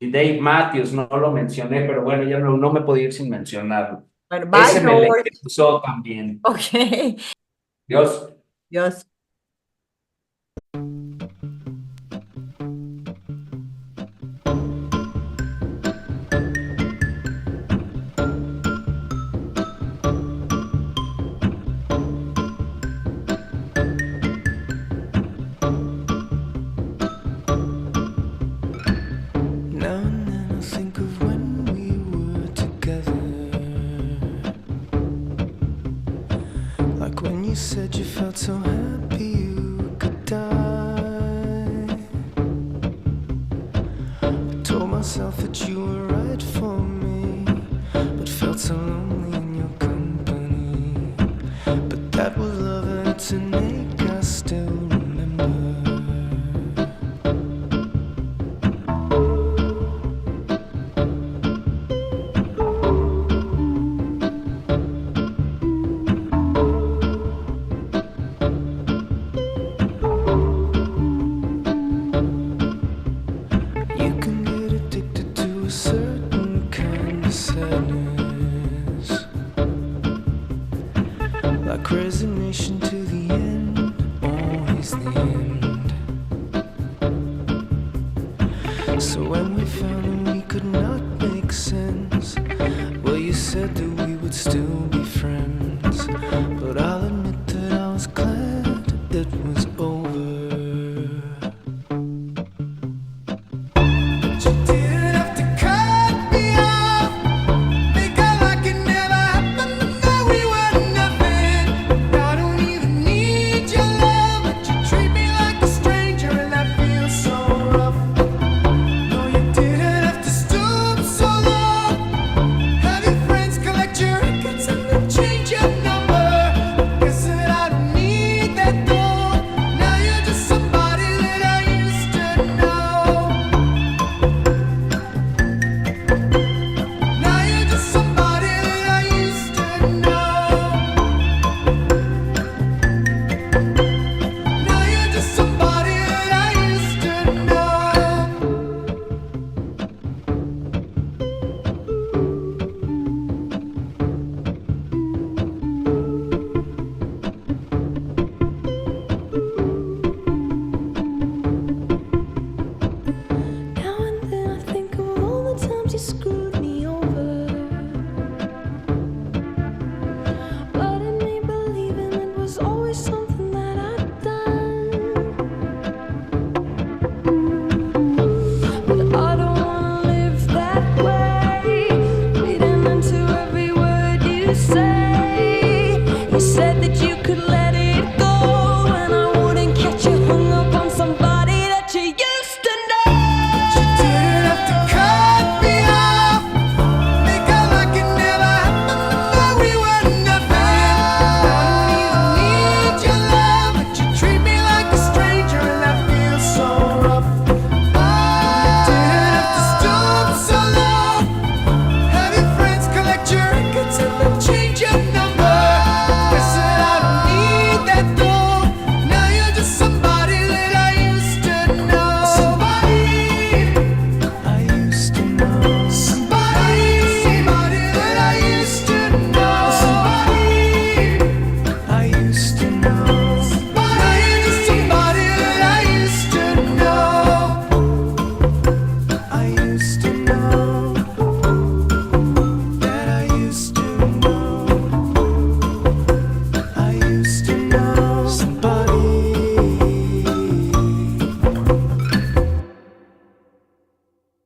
y Dave Matthews, no lo mencioné, pero bueno, ya no me podía ir sin mencionarlo. Bueno, bye, Ese me George. electrizó también. Ok. Dios. Dios. Now and then I think of when we were together, like when you said you felt so happy you could die. I told myself that you were right for me, but felt so lonely in your company. But that was love and it's an ache I still remember. You can get addicted to a certain kind of sadness, like resignation to the end, always the end. So when we found that we could not make sense, well, you said that we would still be friends.